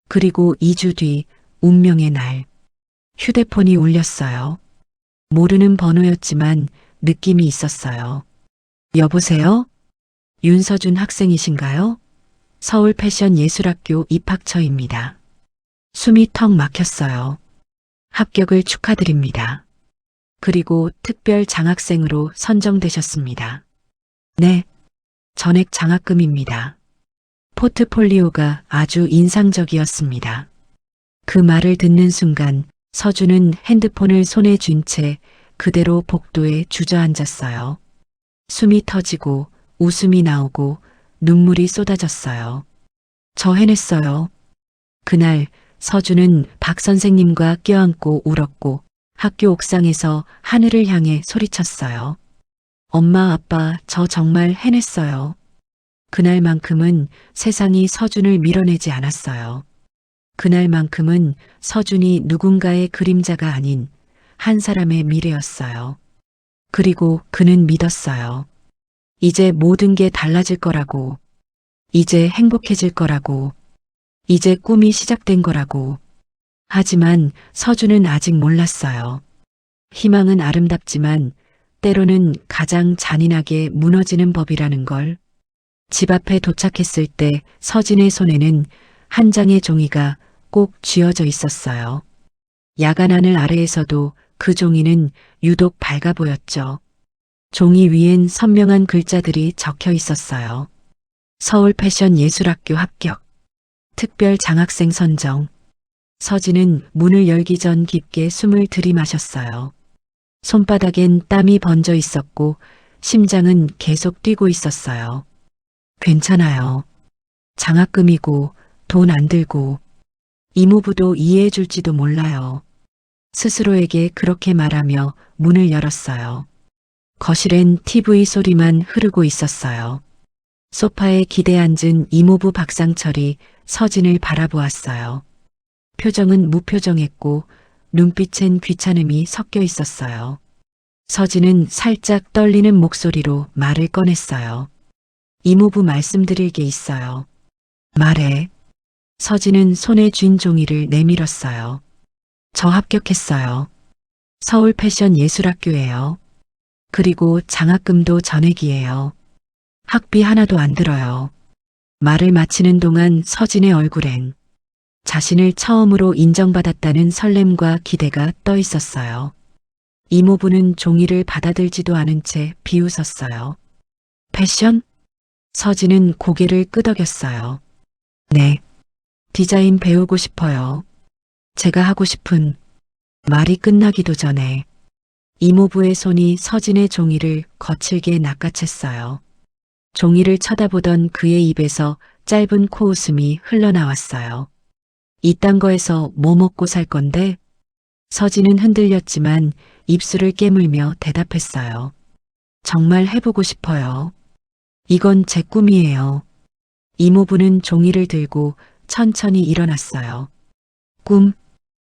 그리고 2주 뒤 운명의 날, 휴대폰이 울렸어요. 모르는 번호였지만 느낌이 있었어요. 여보세요? 윤서준 학생이신가요? 서울 패션예술학교 입학처입니다. 숨이 턱 막혔어요. 합격을 축하드립니다. 그리고 특별 장학생으로 선정되셨습니다. 네, 전액 장학금입니다. 포트폴리오가 아주 인상적이었습니다. 그 말을 듣는 순간 서준은 핸드폰을 손에 쥔 채 그대로 복도에 주저앉았어요. 숨이 터지고 웃음이 나오고 눈물이 쏟아졌어요. 저 해냈어요. 그날 서준은 박 선생님과 껴안고 울었고 학교 옥상에서 하늘을 향해 소리쳤어요. 엄마, 아빠, 저 정말 해냈어요. 그날만큼은 세상이 서준을 밀어내지 않았어요. 그날만큼은 서준이 누군가의 그림자가 아닌 한 사람의 미래였어요. 그리고 그는 믿었어요. 이제 모든 게 달라질 거라고. 이제 행복해질 거라고. 이제 꿈이 시작된 거라고. 하지만 서준은 아직 몰랐어요. 희망은 아름답지만 때로는 가장 잔인하게 무너지는 법이라는 걸. 집 앞에 도착했을 때 서진의 손에는 한 장의 종이가 꼭 쥐어져 있었어요. 야간 하늘 아래에서도 그 종이는 유독 밝아 보였죠. 종이 위엔 선명한 글자들이 적혀 있었어요. 서울 패션예술학교 합격. 특별 장학생 선정. 서진은 문을 열기 전 깊게 숨을 들이마셨어요. 손바닥엔 땀이 번져 있었고 심장은 계속 뛰고 있었어요. 괜찮아요. 장학금이고 돈 안 들고 이모부도 이해해 줄지도 몰라요. 스스로에게 그렇게 말하며 문을 열었어요. 거실엔 TV 소리만 흐르고 있었어요. 소파에 기대 앉은 이모부 박상철이 서진을 바라보았어요. 표정은 무표정했고 눈빛엔 귀찮음이 섞여 있었어요. 서진은 살짝 떨리는 목소리로 말을 꺼냈어요. 이모부 말씀드릴 게 있어요. 말해. 서진은 손에 쥔 종이를 내밀었어요. 저 합격했어요. 서울 패션예술학교예요. 그리고 장학금도 전액이에요. 학비 하나도 안 들어요. 말을 마치는 동안 서진의 얼굴엔 자신을 처음으로 인정받았다는 설렘과 기대가 떠 있었어요. 이모부는 종이를 받아들지도 않은 채 비웃었어요. 패션? 서진은 고개를 끄덕였어요. 네. 디자인 배우고 싶어요. 제가 하고 싶은. 말이 끝나기도 전에 이모부의 손이 서진의 종이를 거칠게 낚아챘어요. 종이를 쳐다보던 그의 입에서 짧은 코웃음이 흘러나왔어요. 이딴 거에서 뭐 먹고 살 건데? 서진은 흔들렸지만 입술을 깨물며 대답했어요. 정말 해보고 싶어요. 이건 제 꿈이에요. 이모부는 종이를 들고 천천히 일어났어요. 꿈?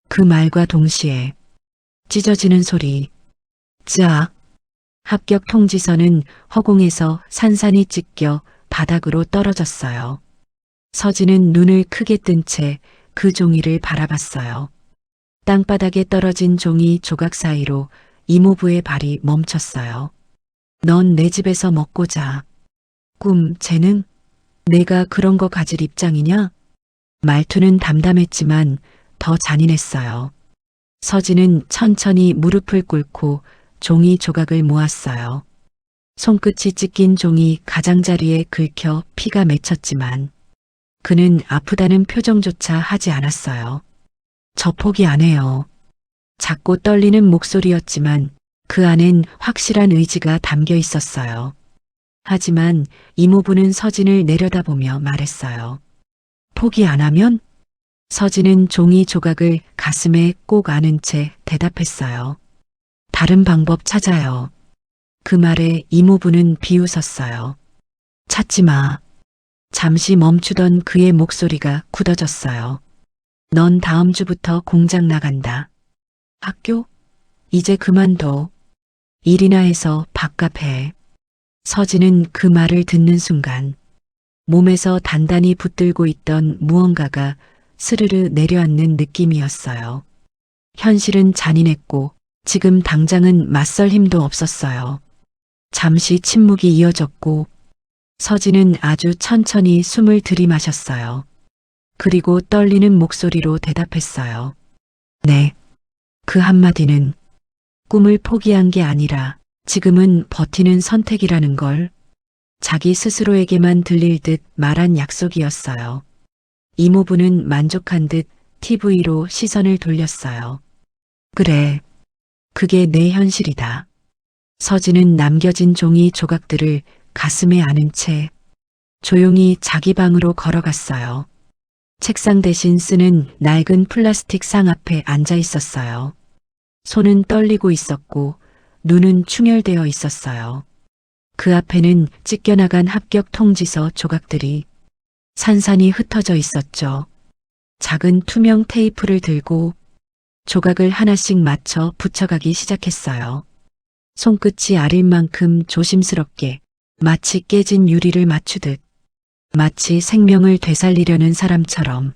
그 말과 동시에 찢어지는 소리. 짜. 합격 통지서는 허공에서 산산이 찢겨 바닥으로 떨어졌어요. 서진은 눈을 크게 뜬 채 그 종이를 바라봤어요. 땅바닥에 떨어진 종이 조각 사이로 이모부의 발이 멈췄어요. 넌 내 집에서 먹고 자. 꿈, 재능? 내가 그런 거 가질 입장이냐? 말투는 담담했지만 더 잔인했어요. 서진은 천천히 무릎을 꿇고 종이 조각을 모았어요. 손끝이 찢긴 종이 가장자리에 긁혀 피가 맺혔지만 그는 아프다는 표정조차 하지 않았어요. 저 포기 안 해요. 작고 떨리는 목소리였지만 그 안엔 확실한 의지가 담겨 있었어요. 하지만 이모부는 서진을 내려다보며 말했어요. 포기 안 하면? 서진은 종이 조각을 가슴에 꼭 안은 채 대답했어요. 다른 방법 찾아요. 그 말에 이모부는 비웃었어요. 찾지 마. 잠시 멈추던 그의 목소리가 굳어졌어요. 넌 다음 주부터 공장 나간다. 학교? 이제 그만둬. 일이나 해서 밥값 해. 서진은 그 말을 듣는 순간 몸에서 단단히 붙들고 있던 무언가가 스르르 내려앉는 느낌이었어요. 현실은 잔인했고 지금 당장은 맞설 힘도 없었어요. 잠시 침묵이 이어졌고 서진은 아주 천천히 숨을 들이마셨어요. 그리고 떨리는 목소리로 대답했어요. 네. 그 한마디는 꿈을 포기한 게 아니라 지금은 버티는 선택이라는 걸 자기 스스로에게만 들릴 듯 말한 약속이었어요. 이모부는 만족한 듯 TV로 시선을 돌렸어요. 그래. 그게 내 현실이다. 서진은 남겨진 종이 조각들을 가슴에 안은 채 조용히 자기 방으로 걸어갔어요. 책상 대신 쓰는 낡은 플라스틱 상 앞에 앉아 있었어요. 손은 떨리고 있었고 눈은 충혈되어 있었어요. 그 앞에는 찢겨나간 합격 통지서 조각들이 산산이 흩어져 있었죠. 작은 투명 테이프를 들고 조각을 하나씩 맞춰 붙여가기 시작했어요. 손끝이 아릴 만큼 조심스럽게 마치 깨진 유리를 맞추듯 마치 생명을 되살리려는 사람처럼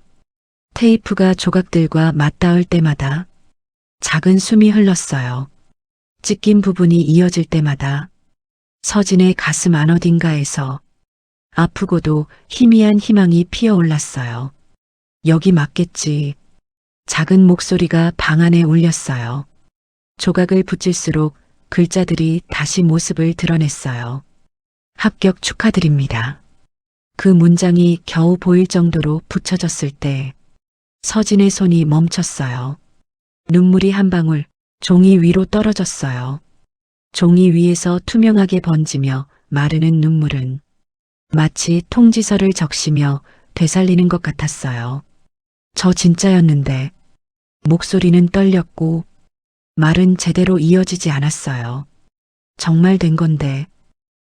테이프가 조각들과 맞닿을 때마다 작은 숨이 흘렀어요. 찢긴 부분이 이어질 때마다 서진의 가슴 안 어딘가에서 아프고도 희미한 희망이 피어올랐어요. 여기 맞겠지. 작은 목소리가 방 안에 울렸어요. 조각을 붙일수록 글자들이 다시 모습을 드러냈어요. 합격 축하드립니다. 그 문장이 겨우 보일 정도로 붙여졌을 때 서진의 손이 멈췄어요. 눈물이 한 방울 종이 위로 떨어졌어요. 종이 위에서 투명하게 번지며 마르는 눈물은 마치 통지서를 적시며 되살리는 것 같았어요. 저 진짜였는데 목소리는 떨렸고 말은 제대로 이어지지 않았어요. 정말 된 건데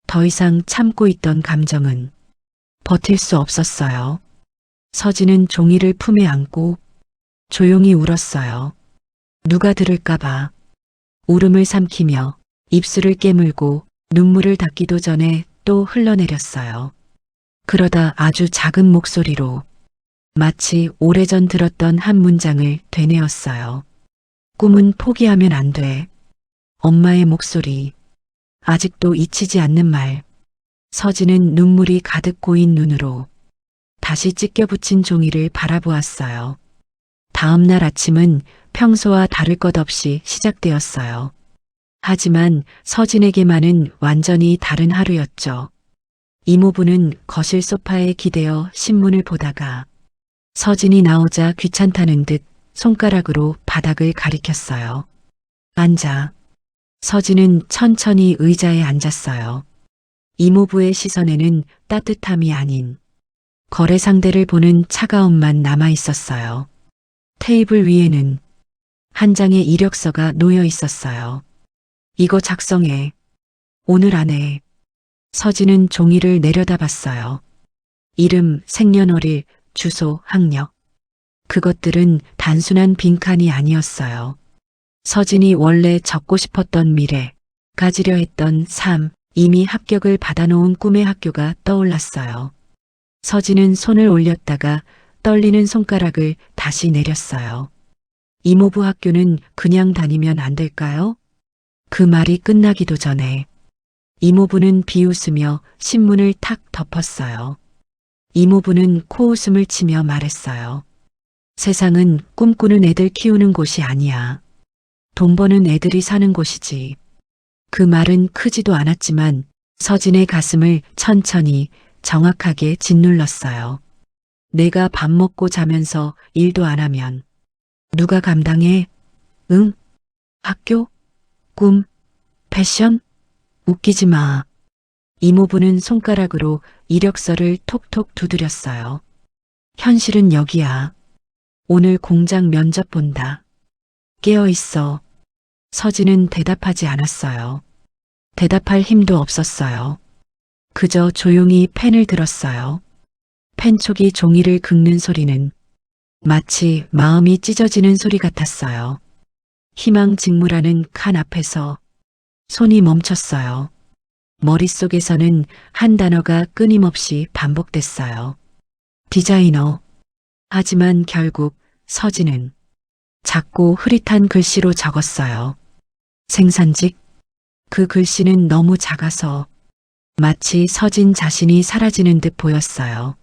더 이상 참고 있던 감정은 버틸 수 없었어요. 서진은 종이를 품에 안고 조용히 울었어요. 누가 들을까봐 울음을 삼키며 입술을 깨물고 눈물을 닦기도 전에 또 흘러내렸어요. 그러다 아주 작은 목소리로 마치 오래전 들었던 한 문장을 되뇌었어요. 꿈은 포기하면 안 돼. 엄마의 목소리. 아직도 잊히지 않는 말. 서진은 눈물이 가득 고인 눈으로 다시 찢겨 붙인 종이를 바라보았어요. 다음 날 아침은 평소와 다를 것 없이 시작되었어요. 하지만 서진에게만은 완전히 다른 하루였죠. 이모부는 거실 소파에 기대어 신문을 보다가 서진이 나오자 귀찮다는 듯 손가락으로 바닥을 가리켰어요. 앉아. 서진은 천천히 의자에 앉았어요. 이모부의 시선에는 따뜻함이 아닌 거래 상대를 보는 차가움만 남아 있었어요. 테이블 위에는 한 장의 이력서가 놓여 있었어요. 이거 작성해. 오늘 안에. 서진은 종이를 내려다봤어요. 이름, 생년월일, 주소, 학력. 그것들은 단순한 빈칸이 아니었어요. 서진이 원래 적고 싶었던 미래, 가지려 했던 삶, 이미 합격을 받아놓은 꿈의 학교가 떠올랐어요. 서진은 손을 올렸다가 떨리는 손가락을 다시 내렸어요. 이모부 학교는 그냥 다니면 안 될까요? 그 말이 끝나기도 전에 이모부는 비웃으며 신문을 탁 덮었어요. 이모부는 코웃음을 치며 말했어요. 세상은 꿈꾸는 애들 키우는 곳이 아니야. 돈 버는 애들이 사는 곳이지. 그 말은 크지도 않았지만 서진의 가슴을 천천히 정확하게 짓눌렀어요. 내가 밥 먹고 자면서 일도 안 하면 누가 감당해? 응? 학교? 꿈? 패션? 웃기지 마. 이모부는 손가락으로 이력서를 톡톡 두드렸어요. 현실은 여기야. 오늘 공장 면접 본다. 깨어 있어. 서진은 대답하지 않았어요. 대답할 힘도 없었어요. 그저 조용히 펜을 들었어요. 펜촉이 종이를 긁는 소리는 마치 마음이 찢어지는 소리 같았어요. 희망 직무라는 칸 앞에서 손이 멈췄어요. 머릿속에서는 한 단어가 끊임없이 반복됐어요. 디자이너. 하지만 결국 서진은 작고 흐릿한 글씨로 적었어요. 생산직. 그 글씨는 너무 작아서 마치 서진 자신이 사라지는 듯 보였어요.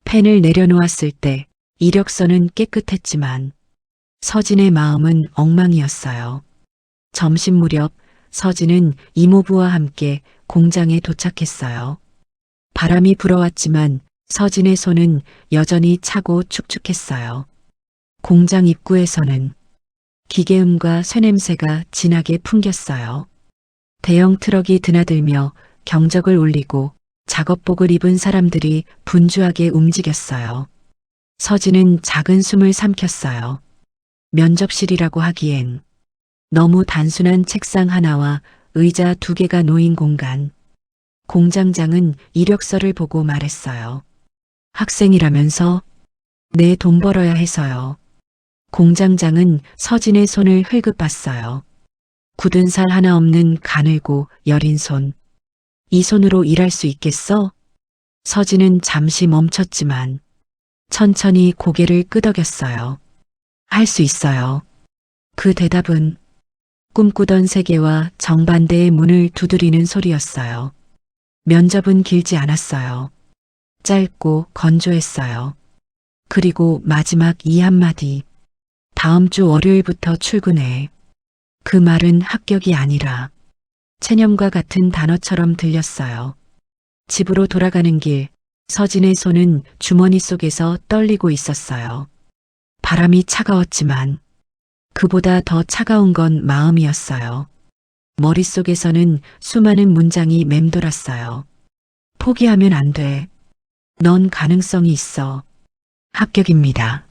펜을 내려놓았을 때 이력서는 깨끗했지만 서진의 마음은 엉망이었어요. 점심 무렵 서진은 이모부와 함께 공장에 도착했어요. 바람이 불어왔지만 서진의 손은 여전히 차고 축축했어요. 공장 입구에서는 기계음과 쇠냄새가 진하게 풍겼어요. 대형 트럭이 드나들며 경적을 울리고 작업복을 입은 사람들이 분주하게 움직였어요. 서진은 작은 숨을 삼켰어요. 면접실이라고 하기엔 너무 단순한 책상 하나와 의자 2개가 놓인 공간. 공장장은 이력서를 보고 말했어요. 학생이라면서? 내 돈 벌어야 해서요. 공장장은 서진의 손을 흘끗 봤어요. 굳은 살 하나 없는 가늘고 여린 손. 이 손으로 일할 수 있겠어? 서진은 잠시 멈췄지만 천천히 고개를 끄덕였어요. 할 수 있어요. 그 대답은 꿈꾸던 세계와 정반대의 문을 두드리는 소리였어요. 면접은 길지 않았어요. 짧고 건조했어요. 그리고 마지막 이 한마디. 다음 주 월요일부터 출근해. 그 말은 합격이 아니라 체념과 같은 단어처럼 들렸어요. 집으로 돌아가는 길, 서진의 손은 주머니 속에서 떨리고 있었어요. 바람이 차가웠지만 그보다 더 차가운 건 마음이었어요. 머릿속에서는 수많은 문장이 맴돌았어요. 포기하면 안 돼. 넌 가능성이 있어. 합격입니다.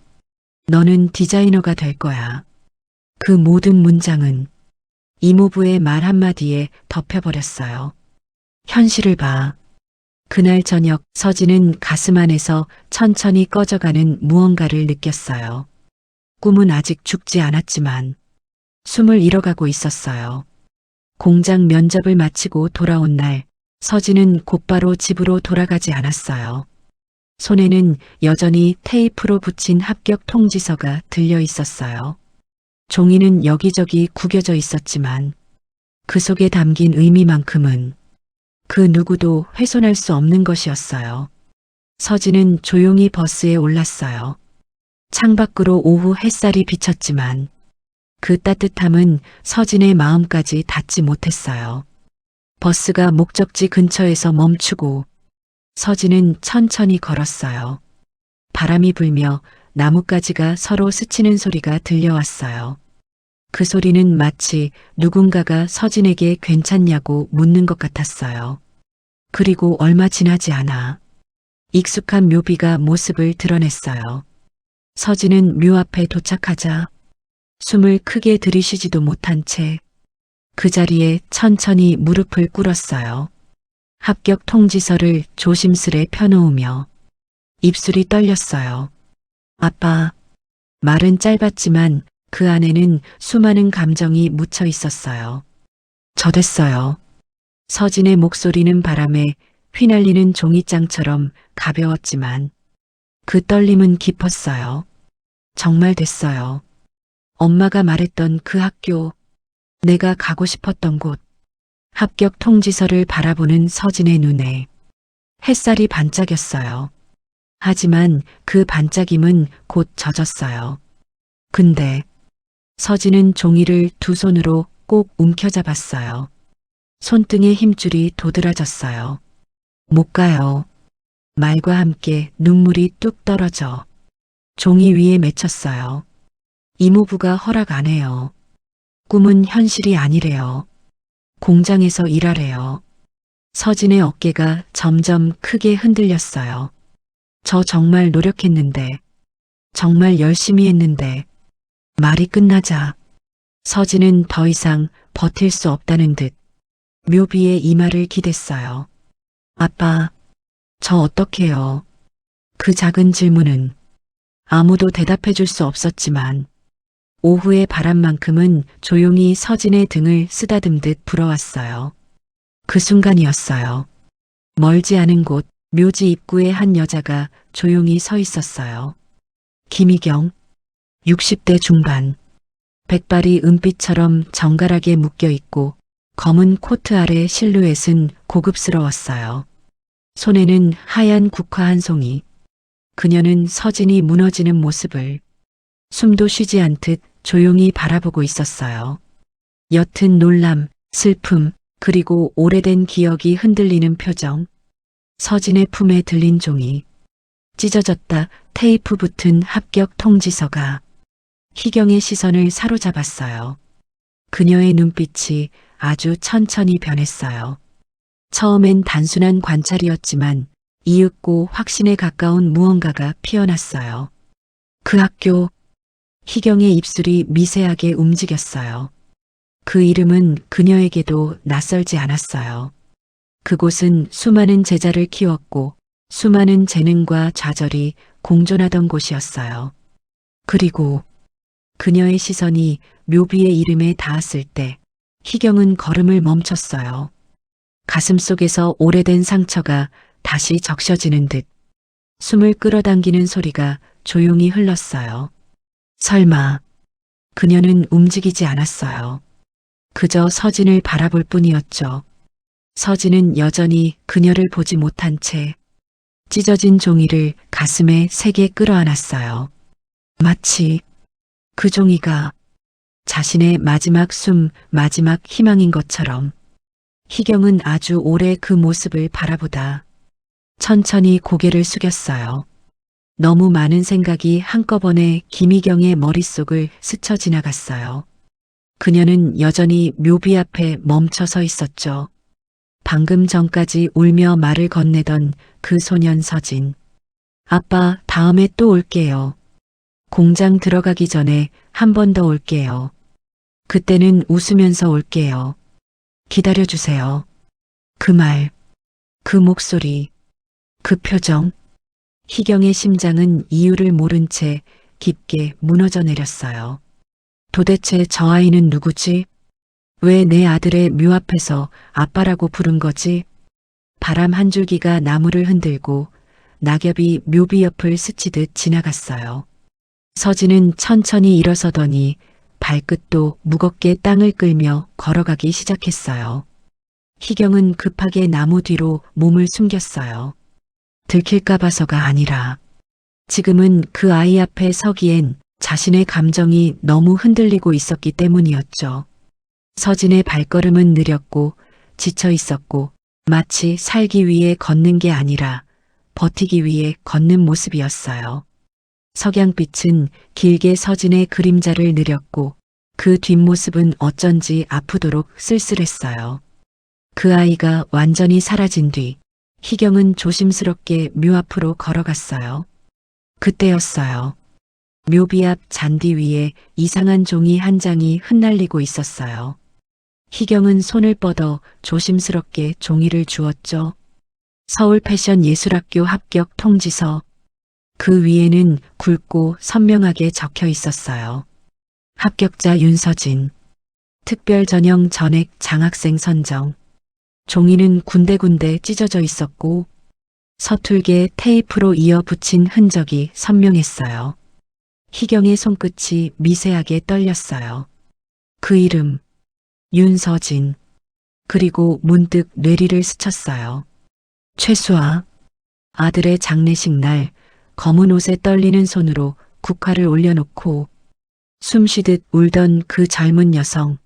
너는 디자이너가 될 거야. 그 모든 문장은 이모부의 말 한마디에 덮여버렸어요. 현실을 봐. 그날 저녁 서진은 가슴 안에서 천천히 꺼져가는 무언가를 느꼈어요. 꿈은 아직 죽지 않았지만 숨을 잃어가고 있었어요. 공장 면접을 마치고 돌아온 날 서진은 곧바로 집으로 돌아가지 않았어요. 손에는 여전히 테이프로 붙인 합격 통지서가 들려 있었어요. 종이는 여기저기 구겨져 있었지만 그 속에 담긴 의미만큼은 그 누구도 훼손할 수 없는 것이었어요. 서진은 조용히 버스에 올랐어요. 창밖으로 오후 햇살이 비쳤지만 그 따뜻함은 서진의 마음까지 닿지 못했어요. 버스가 목적지 근처에서 멈추고 서진은 천천히 걸었어요. 바람이 불며 나뭇가지가 서로 스치는 소리가 들려왔어요. 그 소리는 마치 누군가가 서진에게 괜찮냐고 묻는 것 같았어요. 그리고 얼마 지나지 않아 익숙한 묘비가 모습을 드러냈어요. 서진은 묘 앞에 도착하자 숨을 크게 들이쉬지도 못한 채 그 자리에 천천히 무릎을 꿇었어요. 합격 통지서를 조심스레 펴놓으며 입술이 떨렸어요. 아빠. 말은 짧았지만 그 안에는 수많은 감정이 묻혀 있었어요. 저 됐어요. 서진의 목소리는 바람에 휘날리는 종이장처럼 가벼웠지만 그 떨림은 깊었어요. 정말 됐어요. 엄마가 말했던 그 학교, 내가 가고 싶었던 곳. 합격 통지서를 바라보는 서진의 눈에 햇살이 반짝였어요. 하지만 그 반짝임은 곧 젖었어요. 근데 서진은 종이를 두 손으로 꼭 움켜잡았어요. 손등의 힘줄이 도드라졌어요. 못 가요. 말과 함께 눈물이 뚝 떨어져 종이 위에 맺혔어요. 이모부가 허락 안 해요. 꿈은 현실이 아니래요. 공장에서 일하래요. 서진의 어깨가 점점 크게 흔들렸어요. 저 정말 노력했는데, 정말 열심히 했는데, 말이 끝나자 서진은 더 이상 버틸 수 없다는 듯 묘비의 이마를 기댔어요. 아빠, 저 어떡해요? 그 작은 질문은 아무도 대답해 줄 수 없었지만 오후의 바람만큼은 조용히 서진의 등을 쓰다듬듯 불어왔어요. 그 순간이었어요. 멀지 않은 곳 묘지 입구에 한 여자가 조용히 서 있었어요. 김희경, 60대 중반. 백발이 은빛처럼 정갈하게 묶여 있고 검은 코트 아래 실루엣은 고급스러웠어요. 손에는 하얀 국화 한 송이. 그녀는 서진이 무너지는 모습을 숨도 쉬지 않듯 조용히 바라보고 있었어요. 옅은 놀람, 슬픔, 그리고 오래된 기억이 흔들리는 표정. 서진의 품에 들린 종이. 찢어졌다 테이프 붙은 합격 통지서가 희경의 시선을 사로잡았어요. 그녀의 눈빛이 아주 천천히 변했어요. 처음엔 단순한 관찰이었지만 이윽고 확신에 가까운 무언가가 피어났어요. 그 학교, 희경의 입술이 미세하게 움직였어요. 그 이름은 그녀에게도 낯설지 않았어요. 그곳은 수많은 제자를 키웠고 수많은 재능과 좌절이 공존하던 곳이었어요. 그리고 그녀의 시선이 묘비의 이름에 닿았을 때 희경은 걸음을 멈췄어요. 가슴 속에서 오래된 상처가 다시 적셔지는 듯 숨을 끌어당기는 소리가 조용히 흘렀어요. 설마 그녀는 움직이지 않았어요. 그저 서진을 바라볼 뿐이었죠. 서진은 여전히 그녀를 보지 못한 채 찢어진 종이를 가슴에 세게 끌어안았어요. 마치 그 종이가 자신의 마지막 숨, 마지막 희망인 것처럼. 희경은 아주 오래 그 모습을 바라보다 천천히 고개를 숙였어요. 너무 많은 생각이 한꺼번에 김희경의 머릿속을 스쳐 지나갔어요. 그녀는 여전히 묘비 앞에 멈춰 서 있었죠. 방금 전까지 울며 말을 건네던 그 소년 서진. 아빠, 다음에 또 올게요. 공장 들어가기 전에 한 번 더 올게요. 그때는 웃으면서 올게요. 기다려주세요. 그 말, 그 목소리, 그 표정. 희경의 심장은 이유를 모른 채 깊게 무너져 내렸어요. 도대체 저 아이는 누구지? 왜 내 아들의 묘 앞에서 아빠라고 부른 거지? 바람 한 줄기가 나무를 흔들고 낙엽이 묘비 옆을 스치듯 지나갔어요. 서진은 천천히 일어서더니 발끝도 무겁게 땅을 끌며 걸어가기 시작했어요. 희경은 급하게 나무 뒤로 몸을 숨겼어요. 들킬까 봐서가 아니라 지금은 그 아이 앞에 서기엔 자신의 감정이 너무 흔들리고 있었기 때문이었죠. 서진의 발걸음은 느렸고 지쳐 있었고 마치 살기 위해 걷는 게 아니라 버티기 위해 걷는 모습이었어요. 석양빛은 길게 서진의 그림자를 느렸고 그 뒷모습은 어쩐지 아프도록 쓸쓸했어요. 그 아이가 완전히 사라진 뒤 희경은 조심스럽게 묘 앞으로 걸어갔어요. 그때였어요. 묘비 앞 잔디 위에 이상한 종이 한 장이 흩날리고 있었어요. 희경은 손을 뻗어 조심스럽게 종이를 주었죠. 서울 패션 예술학교 합격 통지서. 그 위에는 굵고 선명하게 적혀 있었어요. 합격자 윤서진. 특별 전형 전액 장학생 선정. 종이는 군데군데 찢어져 있었고 서툴게 테이프로 이어 붙인 흔적이 선명했어요. 희경의 손끝이 미세하게 떨렸어요. 그 이름, 윤서진. 그리고 문득 뇌리를 스쳤어요. 최수아. 아들의 장례식 날 검은 옷에 떨리는 손으로 국화를 올려놓고 숨쉬듯 울던 그 젊은 여성.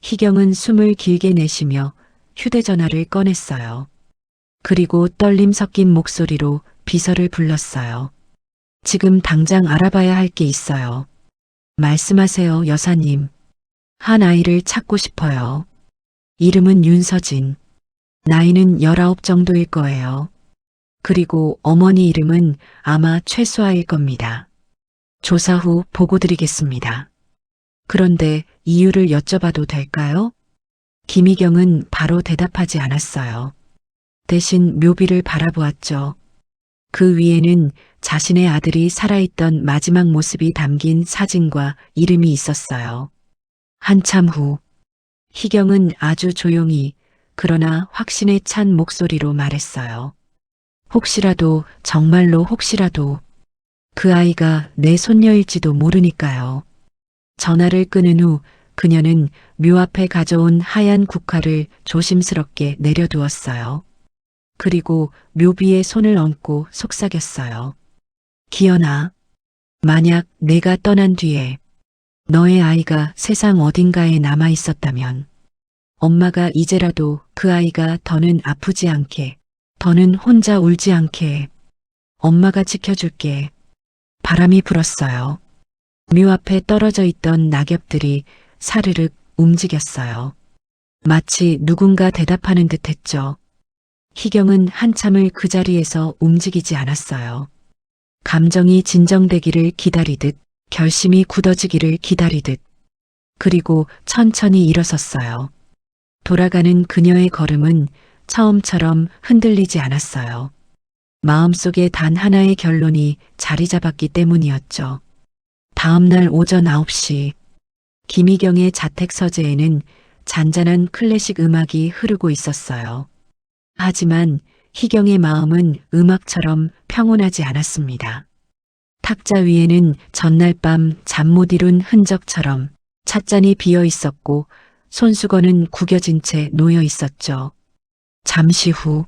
희경은 숨을 길게 내쉬며 휴대전화를 꺼냈어요. 그리고 떨림 섞인 목소리로 비서를 불렀어요. 지금 당장 알아봐야 할 게 있어요. 말씀하세요, 여사님. 한 아이를 찾고 싶어요. 이름은 윤서진. 나이는 19 정도일 거예요. 그리고 어머니 이름은 아마 최수아일 겁니다. 조사 후 보고 드리겠습니다. 그런데 이유를 여쭤봐도 될까요? 김희경은 바로 대답하지 않았어요. 대신 묘비를 바라보았죠. 그 위에는 자신의 아들이 살아있던 마지막 모습이 담긴 사진과 이름이 있었어요. 한참 후 희경은 아주 조용히 그러나 확신에 찬 목소리로 말했어요. 혹시라도, 정말로 혹시라도 그 아이가 내 손녀일지도 모르니까요. 전화를 끊은 후 그녀는 묘 앞에 가져온 하얀 국화를 조심스럽게 내려두었어요. 그리고 묘비에 손을 얹고 속삭였어요. 기현아, 만약 내가 떠난 뒤에 너의 아이가 세상 어딘가에 남아 있었다면 엄마가 이제라도 그 아이가 더는 아프지 않게, 더는 혼자 울지 않게 엄마가 지켜줄게. 바람이 불었어요. 묘 앞에 떨어져 있던 낙엽들이 사르륵 움직였어요. 마치 누군가 대답하는 듯 했죠. 희경은 한참을 그 자리에서 움직이지 않았어요. 감정이 진정되기를 기다리듯, 결심이 굳어지기를 기다리듯, 그리고 천천히 일어섰어요. 돌아가는 그녀의 걸음은 처음처럼 흔들리지 않았어요. 마음속에 단 하나의 결론이 자리 잡았기 때문이었죠. 다음날 오전 9시, 김희경의 자택 서재에는 잔잔한 클래식 음악이 흐르고 있었어요. 하지만 희경의 마음은 음악처럼 평온하지 않았습니다. 탁자 위에는 전날 밤 잠 못 이룬 흔적처럼 찻잔이 비어 있었고 손수건은 구겨진 채 놓여 있었죠. 잠시 후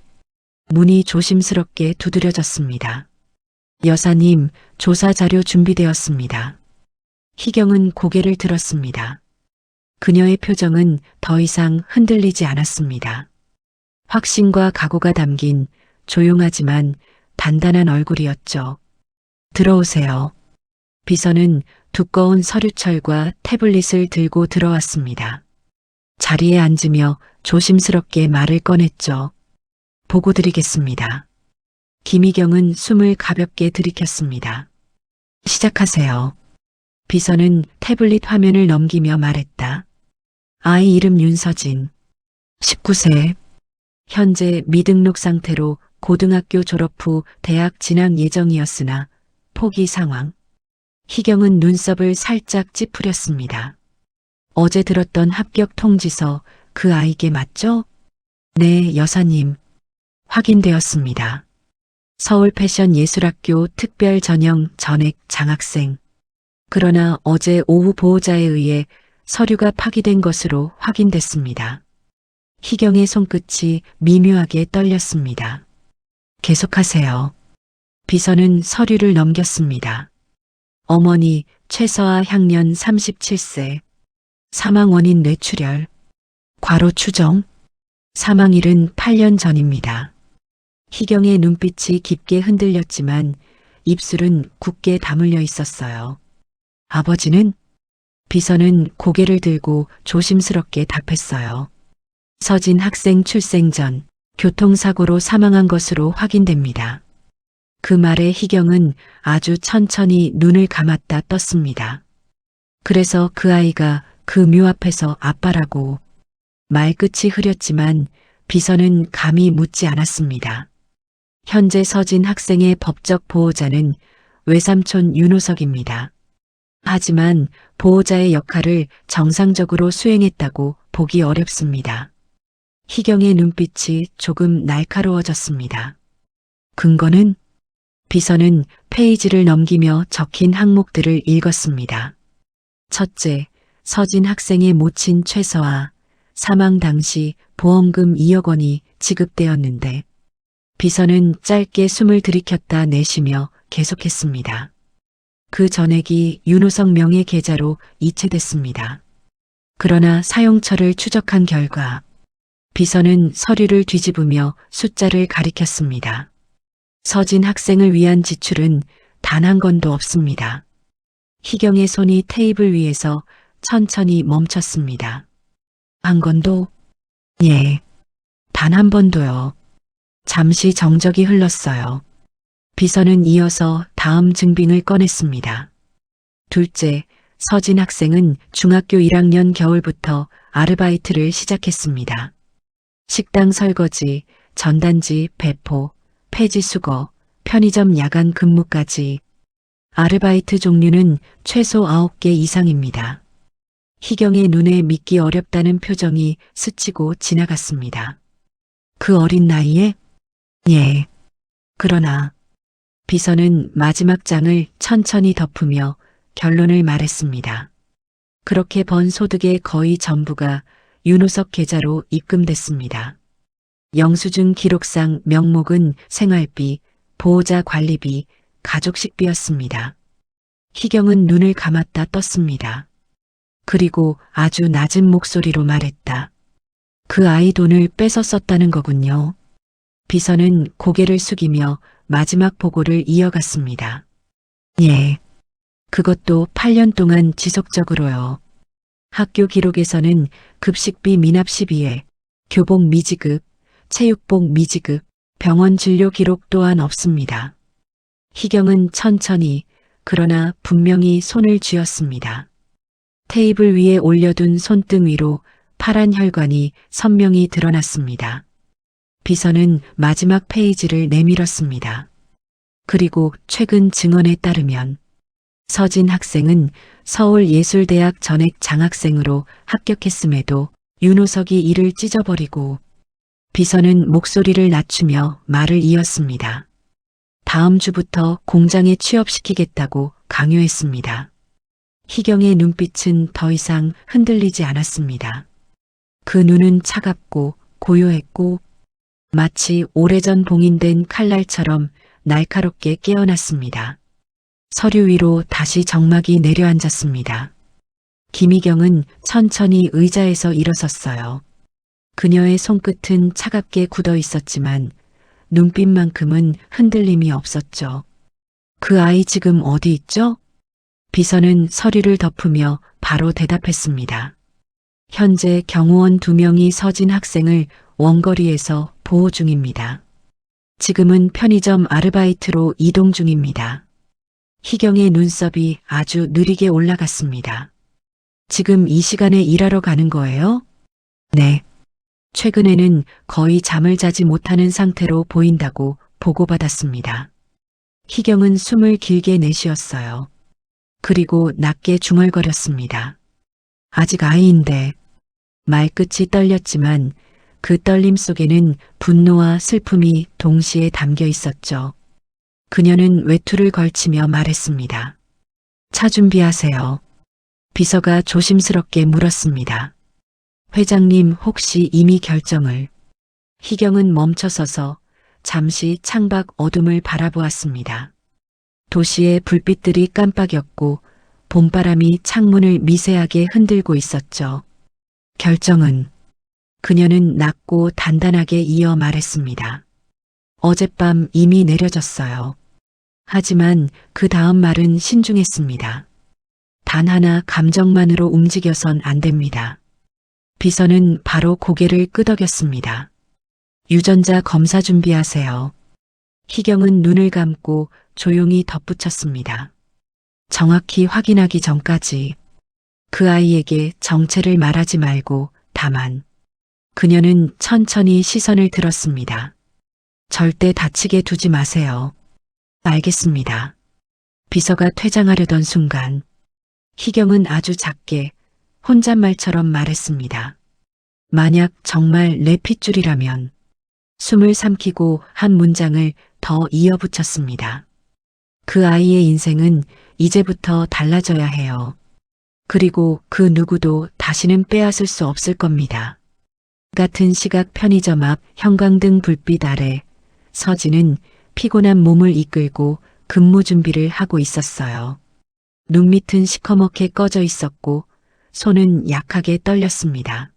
문이 조심스럽게 두드려졌습니다. 여사님, 조사 자료 준비되었습니다. 희경은 고개를 들었습니다. 그녀의 표정은 더 이상 흔들리지 않았습니다. 확신과 각오가 담긴 조용하지만 단단한 얼굴이었죠. 들어오세요. 비서는 두꺼운 서류철과 태블릿을 들고 들어왔습니다. 자리에 앉으며 조심스럽게 말을 꺼냈죠. 보고 드리겠습니다. 김희경은 숨을 가볍게 들이켰습니다. 시작하세요. 비서는 태블릿 화면을 넘기며 말했다. 아이 이름 윤서진. 19세. 현재 미등록 상태로 고등학교 졸업 후 대학 진학 예정이었으나 포기 상황. 희경은 눈썹을 살짝 찌푸렸습니다. 어제 들었던 합격 통지서 그 아이게 맞죠? 네, 여사님. 확인되었습니다. 서울 패션 예술학교 특별 전형 전액 장학생. 그러나 어제 오후 보호자에 의해 서류가 파기된 것으로 확인됐습니다. 희경의 손끝이 미묘하게 떨렸습니다. 계속하세요. 비서는 서류를 넘겼습니다. 어머니 최서아 향년 37세. 사망 원인 뇌출혈. 과로 추정. 사망일은 8년 전입니다. 희경의 눈빛이 깊게 흔들렸지만 입술은 굳게 다물려 있었어요. 아버지는? 비서는 고개를 들고 조심스럽게 답했어요. 서진 학생 출생 전 교통사고로 사망한 것으로 확인됩니다. 그 말에 희경은 아주 천천히 눈을 감았다 떴습니다. 그래서 그 아이가 그 묘 앞에서 아빠라고. 말끝이 흐렸지만 비서는 감히 묻지 않았습니다. 현재 서진 학생의 법적 보호자는 외삼촌 윤호석입니다. 하지만 보호자의 역할을 정상적으로 수행했다고 보기 어렵습니다. 희경의 눈빛이 조금 날카로워졌습니다. 근거는? 비서는 페이지를 넘기며 적힌 항목들을 읽었습니다. 첫째, 서진 학생의 모친 최서아. 사망 당시 보험금 2억 원이 지급되었는데 비서는 짧게 숨을 들이켰다 내쉬며 계속했습니다. 그 전액이 윤호석 명의 계좌로 이체됐습니다. 그러나 사용처를 추적한 결과 비서는 서류를 뒤집으며 숫자를 가리켰습니다. 서진 학생을 위한 지출은 단 한 건도 없습니다. 희경의 손이 테이블 위에서 천천히 멈췄습니다. 한 건도? 예. 단 한 번도요. 잠시 정적이 흘렀어요. 비서는 이어서 다음 증빙을 꺼냈습니다. 둘째, 서진 학생은 중학교 1학년 겨울부터 아르바이트를 시작했습니다. 식당 설거지, 전단지 배포, 폐지 수거, 편의점 야간 근무까지 아르바이트 종류는 최소 9개 이상입니다. 희경의 눈에 믿기 어렵다는 표정이 스치고 지나갔습니다. 그 어린 나이에? 예. 그러나 비서는 마지막 장을 천천히 덮으며 결론을 말했습니다. 그렇게 번 소득의 거의 전부가 윤호석 계좌로 입금됐습니다. 영수증 기록상 명목은 생활비, 보호자 관리비, 가족식비였습니다. 희경은 눈을 감았다 떴습니다. 그리고 아주 낮은 목소리로 말했다. 그 아이 돈을 뺏어 썼다는 거군요. 비서는 고개를 숙이며 마지막 보고를 이어갔습니다. 예. 그것도 8년 동안 지속적으로요. 학교 기록에서는 급식비 미납 시비에 교복 미지급, 체육복 미지급, 병원 진료 기록 또한 없습니다. 희경은 천천히 그러나 분명히 손을 쥐었습니다. 테이블 위에 올려둔 손등 위로 파란 혈관이 선명히 드러났습니다. 비서는 마지막 페이지를 내밀었습니다. 그리고 최근 증언에 따르면 서진 학생은 서울예술대학 전액 장학생으로 합격했음에도 윤호석이 이를 찢어버리고 비서는 목소리를 낮추며 말을 이었습니다. 다음 주부터 공장에 취업시키겠다고 강요했습니다. 희경의 눈빛은 더 이상 흔들리지 않았습니다. 그 눈은 차갑고 고요했고 마치 오래전 봉인된 칼날처럼 날카롭게 깨어났습니다. 서류 위로 다시 정막이 내려앉았습니다. 김희경은 천천히 의자에서 일어섰어요. 그녀의 손끝은 차갑게 굳어 있었지만 눈빛만큼은 흔들림이 없었죠. 그 아이 지금 어디 있죠? 비서는 서류를 덮으며 바로 대답했습니다. 현재 경호원 2명이 서진 학생을 원거리에서 보호 중입니다. 지금은 편의점 아르바이트로 이동 중입니다. 희경의 눈썹이 아주 느리게 올라갔습니다. 지금 이 시간에 일하러 가는 거예요? 네. 최근에는 거의 잠을 자지 못하는 상태로 보인다고 보고받았습니다. 희경은 숨을 길게 내쉬었어요. 그리고 낮게 중얼거렸습니다. 아직 아이인데. 말끝이 떨렸지만 그 떨림 속에는 분노와 슬픔이 동시에 담겨 있었죠. 그녀는 외투를 걸치며 말했습니다. 차 준비하세요. 비서가 조심스럽게 물었습니다. 회장님 혹시 이미 결정을? 희경은 멈춰서서 잠시 창밖 어둠을 바라보았습니다. 도시의 불빛들이 깜빡였고 봄바람이 창문을 미세하게 흔들고 있었죠. 결정은? 그녀는 낮고 단단하게 이어 말했습니다. 어젯밤 이미 내려졌어요. 하지만 그 다음 말은 신중했습니다. 단 하나 감정만으로 움직여선 안 됩니다. 비서는 바로 고개를 끄덕였습니다. 유전자 검사 준비하세요. 희경은 눈을 감고 조용히 덧붙였습니다. 정확히 확인하기 전까지 그 아이에게 정체를 말하지 말고 다만 그녀는 천천히 시선을 들었습니다. 절대 다치게 두지 마세요. 알겠습니다. 비서가 퇴장하려던 순간 희경은 아주 작게 혼잣말처럼 말했습니다. 만약 정말 내 핏줄이라면 숨을 삼키고 한 문장을 더 이어붙였습니다. 그 아이의 인생은 이제부터 달라져야 해요. 그리고 그 누구도 다시는 빼앗을 수 없을 겁니다. 같은 시각 편의점 앞 형광등 불빛 아래 서진은 피곤한 몸을 이끌고 근무 준비를 하고 있었어요. 눈밑은 시커멓게 꺼져 있었고 손은 약하게 떨렸습니다.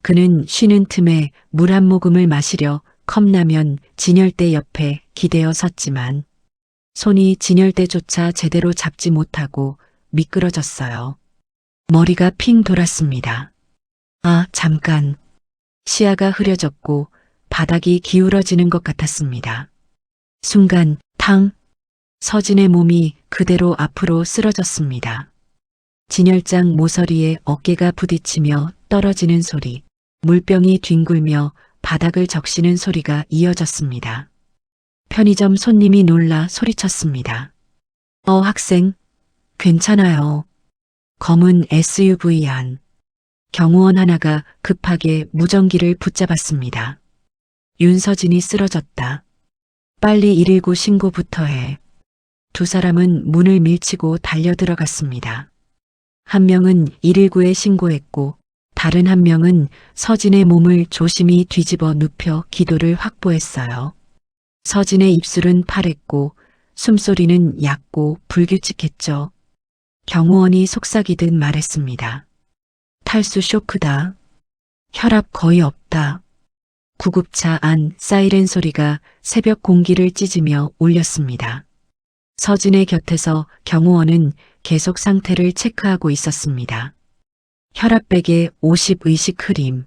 그는 쉬는 틈에 물 한 모금을 마시려 컵라면 진열대 옆에 기대어 섰지만 손이 진열대조차 제대로 잡지 못하고 미끄러졌어요. 머리가 핑 돌았습니다. 아, 잠깐. 시야가 흐려졌고 바닥이 기울어지는 것 같았습니다. 순간 탕! 서진의 몸이 그대로 앞으로 쓰러졌습니다. 진열장 모서리에 어깨가 부딪히며 떨어지는 소리, 물병이 뒹굴며 바닥을 적시는 소리가 이어졌습니다. 편의점 손님이 놀라 소리쳤습니다. 학생, 괜찮아요. 검은 SUV 안. 경호원 하나가 급하게 무전기를 붙잡았습니다. 윤서진이 쓰러졌다. 빨리 119 신고부터 해. 두 사람은 문을 밀치고 달려 들어갔습니다. 한 명은 119에 신고했고 다른 한 명은 서진의 몸을 조심히 뒤집어 눕혀 기도를 확보했어요. 서진의 입술은 파랬고 숨소리는 얕고 불규칙했죠. 경호원이 속삭이듯 말했습니다. 탈수 쇼크다. 혈압 거의 없다. 구급차 안 사이렌 소리가 새벽 공기를 찢으며 울렸습니다. 서진의 곁에서 경호원은 계속 상태를 체크하고 있었습니다. 혈압백에 50 의식 흐림.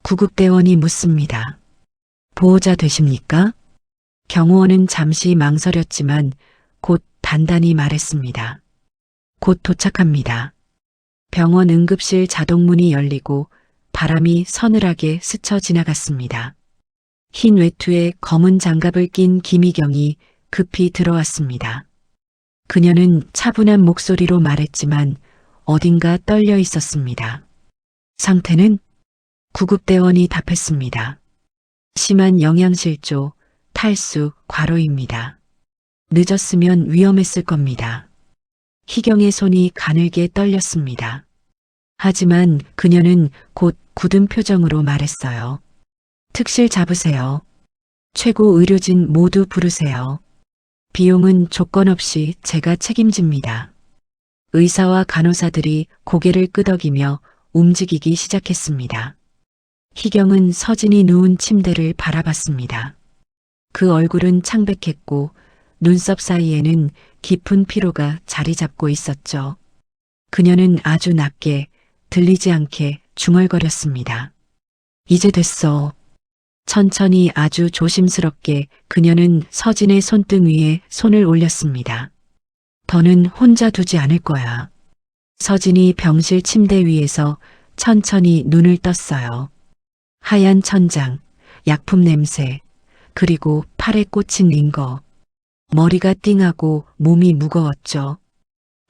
구급대원이 묻습니다. 보호자 되십니까? 경호원은 잠시 망설였지만 곧 단단히 말했습니다. 곧 도착합니다. 병원 응급실 자동문이 열리고 바람이 서늘하게 스쳐 지나갔습니다. 흰 외투에 검은 장갑을 낀 김희경이 급히 들어왔습니다. 그녀는 차분한 목소리로 말했지만 어딘가 떨려 있었습니다. 상태는? 구급대원이 답했습니다. 심한 영양실조, 탈수, 과로입니다. 늦었으면 위험했을 겁니다. 희경의 손이 가늘게 떨렸습니다. 하지만 그녀는 곧 굳은 표정으로 말했어요. 특실 잡으세요. 최고 의료진 모두 부르세요. 비용은 조건 없이 제가 책임집니다. 의사와 간호사들이 고개를 끄덕이며 움직이기 시작했습니다. 희경은 서진이 누운 침대를 바라봤습니다. 그 얼굴은 창백했고 눈썹 사이에는 깊은 피로가 자리 잡고 있었죠. 그녀는 아주 낮게 들리지 않게 중얼거렸습니다. 이제 됐어. 천천히 아주 조심스럽게 그녀는 서진의 손등 위에 손을 올렸습니다. 더는 혼자 두지 않을 거야. 서진이 병실 침대 위에서 천천히 눈을 떴어요. 하얀 천장, 약품 냄새, 그리고 팔에 꽂힌 링거. 머리가 띵하고 몸이 무거웠죠.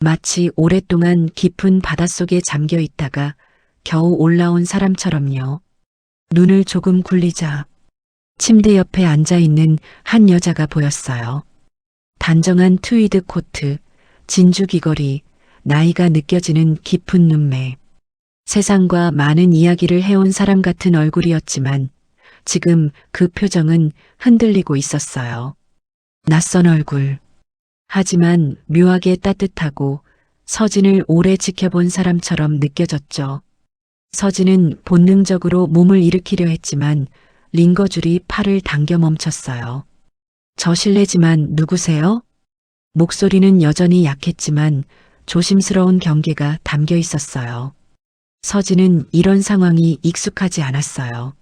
마치 오랫동안 깊은 바닷속에 잠겨 있다가 겨우 올라온 사람처럼요. 눈을 조금 굴리자 침대 옆에 앉아있는 한 여자가 보였어요. 단정한 트위드 코트, 진주 귀걸이, 나이가 느껴지는 깊은 눈매. 세상과 많은 이야기를 해온 사람 같은 얼굴이었지만 지금 그 표정은 흔들리고 있었어요. 낯선 얼굴. 하지만 묘하게 따뜻하고 서진을 오래 지켜본 사람처럼 느껴졌죠. 서진은 본능적으로 몸을 일으키려 했지만 링거줄이 팔을 당겨 멈췄어요. 저 실례지만 누구세요? 목소리는 여전히 약했지만 조심스러운 경계가 담겨 있었어요. 서진은 이런 상황이 익숙하지 않았어요.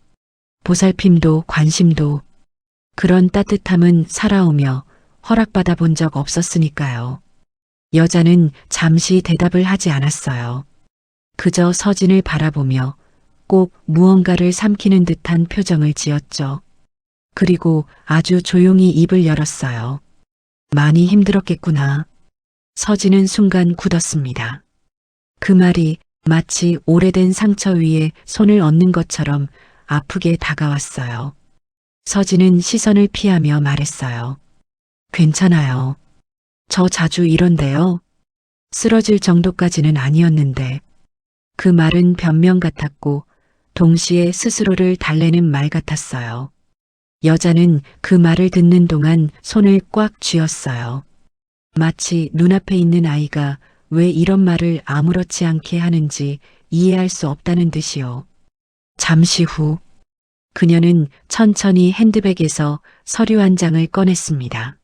보살핌도 관심도 그런 따뜻함은 살아오며 허락받아 본 적 없었으니까요. 여자는 잠시 대답을 하지 않았어요. 그저 서진을 바라보며 꼭 무언가를 삼키는 듯한 표정을 지었죠. 그리고 아주 조용히 입을 열었어요. 많이 힘들었겠구나. 서진은 순간 굳었습니다. 그 말이 마치 오래된 상처 위에 손을 얹는 것처럼 아프게 다가왔어요. 서진은 시선을 피하며 말했어요. 괜찮아요. 저 자주 이런데요. 쓰러질 정도까지는 아니었는데. 그 말은 변명 같았고 동시에 스스로를 달래는 말 같았어요. 여자는 그 말을 듣는 동안 손을 꽉 쥐었어요. 마치 눈앞에 있는 아이가 왜 이런 말을 아무렇지 않게 하는지 이해할 수 없다는 듯이요. 잠시 후 그녀는 천천히 핸드백에서 서류 한 장을 꺼냈습니다.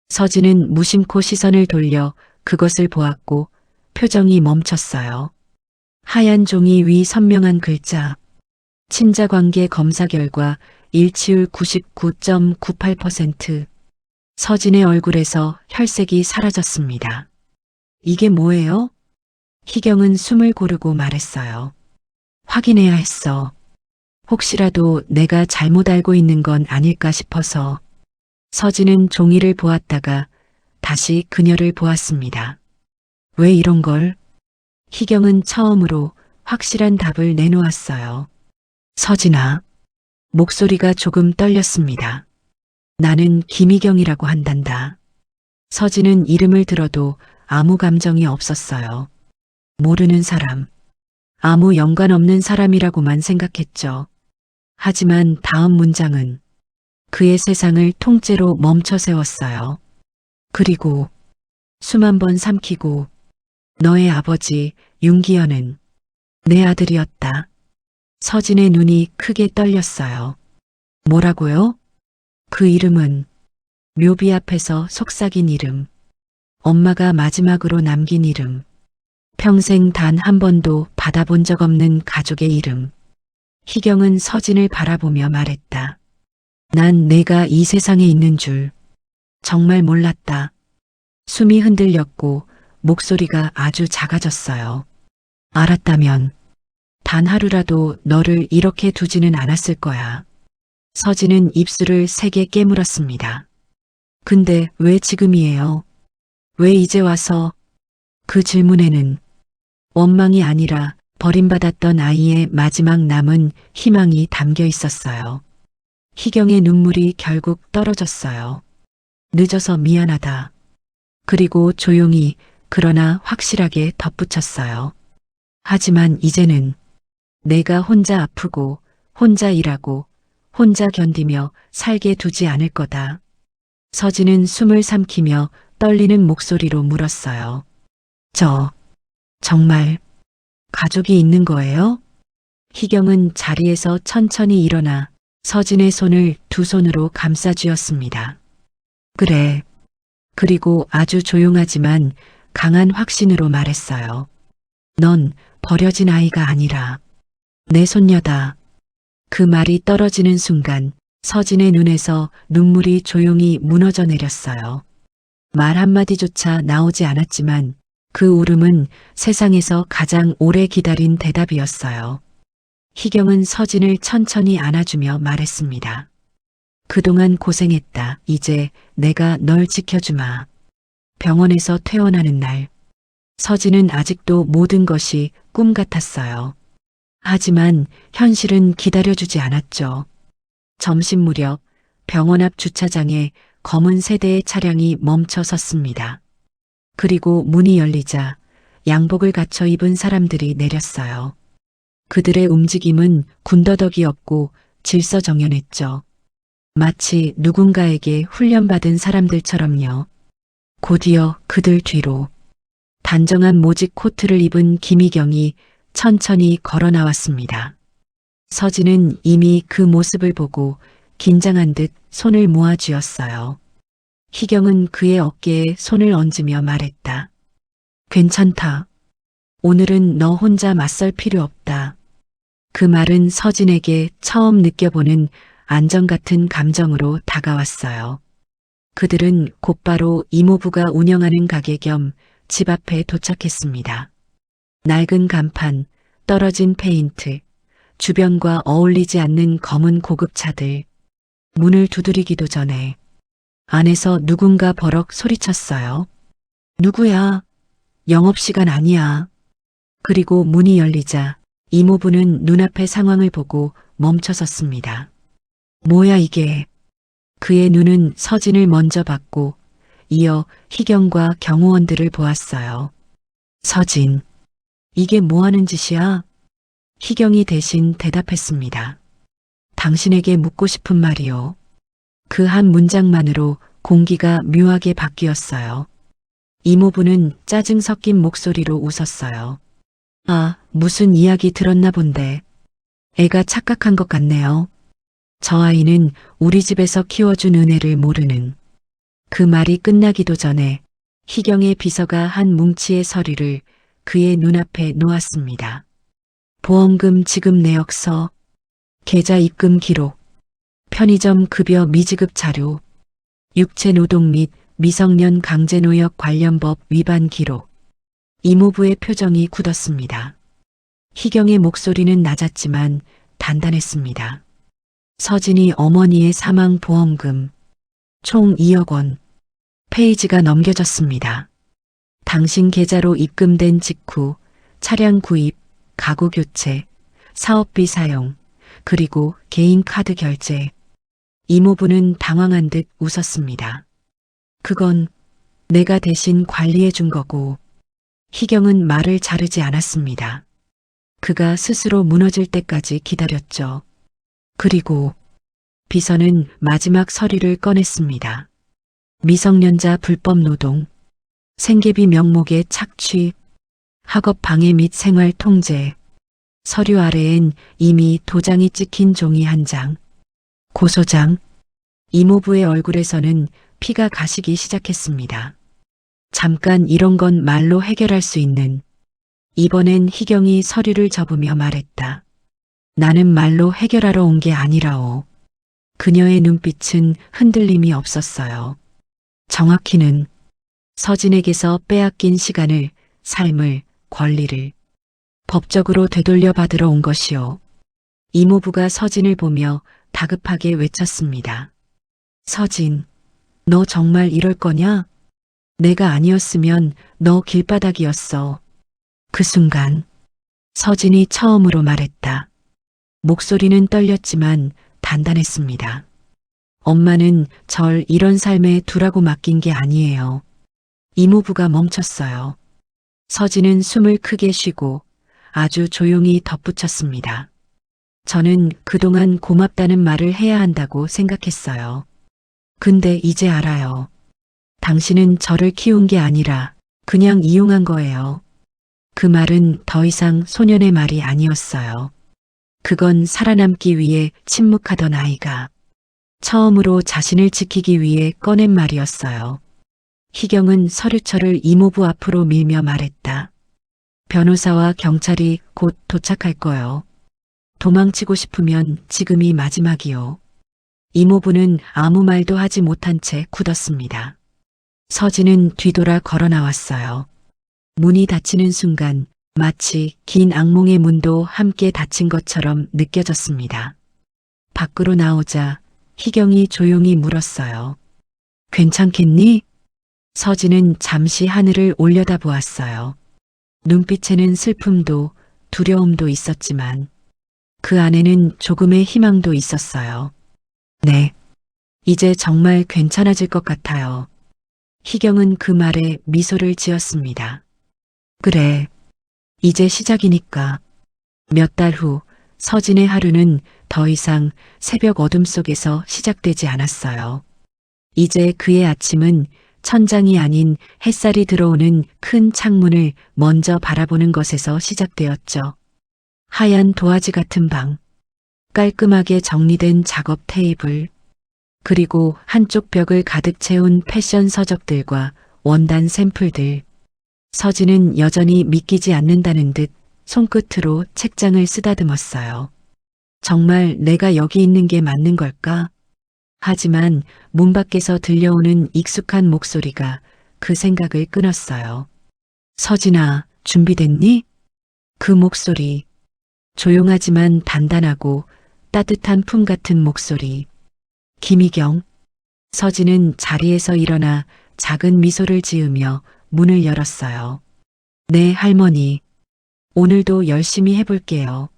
서진은 무심코 시선을 돌려 그것을 보았고 표정이 멈췄어요. 하얀 종이 위 선명한 글자. 친자관계 검사 결과 일치율 99.98%. 서진의 얼굴에서 혈색이 사라졌습니다. 이게 뭐예요? 희경은 숨을 고르고 말했어요. 확인해야 했어. 혹시라도 내가 잘못 알고 있는 건 아닐까 싶어서. 서진은 종이를 보았다가 다시 그녀를 보았습니다. 왜 이런 걸? 희경은 처음으로 확실한 답을 내놓았어요. 서진아. 목소리가 조금 떨렸습니다. 나는 김희경이라고 한단다. 서진은 이름을 들어도 아무 감정이 없었어요. 모르는 사람, 아무 연관 없는 사람이라고만 생각했죠. 하지만 다음 문장은 그의 세상을 통째로 멈춰 세웠어요. 그리고 숨 한 번 삼키고 너의 아버지 윤기현은 내 아들이었다. 서진의 눈이 크게 떨렸어요. 뭐라고요? 그 이름은 묘비 앞에서 속삭인 이름, 엄마가 마지막으로 남긴 이름, 평생 단 한 번도 받아본 적 없는 가족의 이름. 희경은 서진을 바라보며 말했다. 난 내가 이 세상에 있는 줄 정말 몰랐다. 숨이 흔들렸고 목소리가 아주 작아졌어요. 알았다면 단 하루라도 너를 이렇게 두지는 않았을 거야. 서진은 입술을 세게 깨물었습니다. 근데 왜 지금이에요? 왜 이제 와서? 그 질문에는 원망이 아니라 버림받았던 아이의 마지막 남은 희망이 담겨 있었어요. 희경의 눈물이 결국 떨어졌어요. 늦어서 미안하다. 그리고 조용히 그러나 확실하게 덧붙였어요. 하지만 이제는 내가 혼자 아프고 혼자 일하고 혼자 견디며 살게 두지 않을 거다. 서진은 숨을 삼키며 떨리는 목소리로 물었어요. 정말 가족이 있는 거예요? 희경은 자리에서 천천히 일어나 서진의 손을 두 손으로 감싸 쥐었습니다. 그래. 그리고 아주 조용하지만 강한 확신으로 말했어요. 넌 버려진 아이가 아니라 내 손녀다. 그 말이 떨어지는 순간 서진의 눈에서 눈물이 조용히 무너져 내렸어요. 말 한마디조차 나오지 않았지만 그 울음은 세상에서 가장 오래 기다린 대답이었어요. 희경은 서진을 천천히 안아주며 말했습니다. 그동안 고생했다. 이제 내가 널 지켜주마. 병원에서 퇴원하는 날, 서진은 아직도 모든 것이 꿈 같았어요. 하지만 현실은 기다려주지 않았죠. 점심 무렵 병원 앞 주차장에 검은 세대의 차량이 멈춰 섰습니다. 그리고 문이 열리자 양복을 갖춰 입은 사람들이 내렸어요. 그들의 움직임은 군더더기없고 질서정연했죠. 마치 누군가에게 훈련받은 사람들처럼요. 곧이어 그들 뒤로 단정한 모직 코트를 입은 김희경이 천천히 걸어 나왔습니다. 서진은 이미 그 모습을 보고 긴장한 듯 손을 모아 쥐었어요. 희경은 그의 어깨에 손을 얹으며 말했다. 괜찮다. 오늘은 너 혼자 맞설 필요 없다. 그 말은 서진에게 처음 느껴보는 안정 같은 감정으로 다가왔어요. 그들은 곧바로 이모부가 운영하는 가게 겸 집 앞에 도착했습니다. 낡은 간판, 떨어진 페인트, 주변과 어울리지 않는 검은 고급차들. 문을 두드리기도 전에 안에서 누군가 버럭 소리쳤어요. 누구야? 영업시간 아니야. 그리고 문이 열리자 이모부는 눈앞의 상황을 보고 멈춰섰습니다. 뭐야 이게? 그의 눈은 서진을 먼저 봤고 이어 희경과 경호원들을 보았어요. 서진, 이게 뭐 하는 짓이야? 희경이 대신 대답했습니다. 당신에게 묻고 싶은 말이요. 그 한 문장만으로 공기가 묘하게 바뀌었어요. 이모부는 짜증 섞인 목소리로 웃었어요. 아, 무슨 이야기 들었나 본데. 애가 착각한 것 같네요. 저 아이는 우리 집에서 키워준 은혜를 모르는. 그 말이 끝나기도 전에 희경의 비서가 한 뭉치의 서류를 그의 눈앞에 놓았습니다. 보험금 지급 내역서, 계좌 입금 기록, 편의점 급여 미지급 자료, 육체노동 및 미성년 강제노역 관련 법 위반 기록. 이모부의 표정이 굳었습니다. 희경의 목소리는 낮았지만 단단했습니다. 서진이 어머니의 사망 보험금, 총 2억 원. 페이지가 넘겨졌습니다. 당신 계좌로 입금된 직후 차량 구입, 가구 교체, 사업비 사용, 그리고 개인 카드 결제. 이모부는 당황한 듯 웃었습니다. 그건 내가 대신 관리해 준 거고. 희경은 말을 자르지 않았습니다. 그가 스스로 무너질 때까지 기다렸죠. 그리고 비서는 마지막 서류를 꺼냈습니다. 미성년자 불법 노동, 생계비 명목의 착취, 학업 방해 및 생활 통제. 서류 아래엔 이미 도장이 찍힌 종이 한 장. 고소장. 이모부의 얼굴에서는 피가 가시기 시작했습니다. 잠깐 이런 건 말로 해결할 수 있는. 이번엔 희경이 서류를 접으며 말했다. 나는 말로 해결하러 온 게 아니라오. 그녀의 눈빛은 흔들림이 없었어요. 정확히는 서진에게서 빼앗긴 시간을, 삶을, 권리를 법적으로 되돌려 받으러 온 것이오. 이모부가 서진을 보며 다급하게 외쳤습니다. 서진, 너 정말 이럴 거냐? 내가 아니었으면 너 길바닥이었어. 그 순간 서진이 처음으로 말했다. 목소리는 떨렸지만 단단했습니다. 엄마는 절 이런 삶에 두라고 맡긴 게 아니에요. 이모부가 멈췄어요. 서진은 숨을 크게 쉬고 아주 조용히 덧붙였습니다. 저는 그동안 고맙다는 말을 해야 한다고 생각했어요. 근데 이제 알아요. 당신은 저를 키운 게 아니라 그냥 이용한 거예요. 그 말은 더 이상 소년의 말이 아니었어요. 그건 살아남기 위해 침묵하던 아이가 처음으로 자신을 지키기 위해 꺼낸 말이었어요. 희경은 서류철을 이모부 앞으로 밀며 말했다. 변호사와 경찰이 곧 도착할 거요. 도망치고 싶으면 지금이 마지막이요. 이모부는 아무 말도 하지 못한 채 굳었습니다. 서진은 뒤돌아 걸어 나왔어요. 문이 닫히는 순간 마치 긴 악몽의 문도 함께 닫힌 것처럼 느껴졌습니다. 밖으로 나오자 희경이 조용히 물었어요. 괜찮겠니? 서진은 잠시 하늘을 올려다보았어요. 눈빛에는 슬픔도 두려움도 있었지만 그 안에는 조금의 희망도 있었어요. 네, 이제 정말 괜찮아질 것 같아요. 희경은 그 말에 미소를 지었습니다. 그래, 이제 시작이니까. 몇 달 후 서진의 하루는 더 이상 새벽 어둠 속에서 시작되지 않았어요. 이제 그의 아침은 천장이 아닌 햇살이 들어오는 큰 창문을 먼저 바라보는 것에서 시작되었죠. 하얀 도화지 같은 방, 깔끔하게 정리된 작업 테이블, 그리고 한쪽 벽을 가득 채운 패션 서적들과 원단 샘플들. 서진은 여전히 믿기지 않는다는 듯 손끝으로 책장을 쓰다듬었어요. 정말 내가 여기 있는 게 맞는 걸까? 하지만 문 밖에서 들려오는 익숙한 목소리가 그 생각을 끊었어요. 서진아, 준비됐니? 그 목소리, 조용하지만 단단하고 따뜻한 품 같은 목소리. 김희경. 서진은 자리에서 일어나 작은 미소를 지으며 문을 열었어요. 네, 할머니. 오늘도 열심히 해볼게요.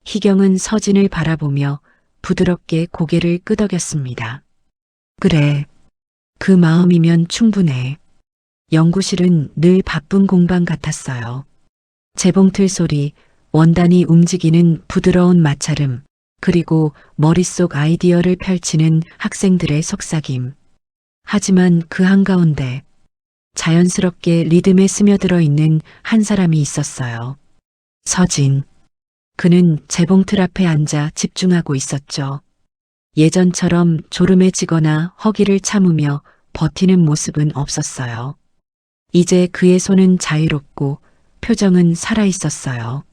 희경은 서진을 바라보며 부드럽게 고개를 끄덕였습니다. 그래, 그 마음이면 충분해. 연구실은 늘 바쁜 공방 같았어요. 재봉틀 소리, 원단이 움직이는 부드러운 마찰음, 그리고 머릿속 아이디어를 펼치는 학생들의 속삭임. 하지만 그 한가운데 자연스럽게 리듬에 스며들어 있는 한 사람이 있었어요. 서진. 그는 재봉틀 앞에 앉아 집중하고 있었죠. 예전처럼 졸음에 지거나 허기를 참으며 버티는 모습은 없었어요. 이제 그의 손은 자유롭고 표정은 살아있었어요.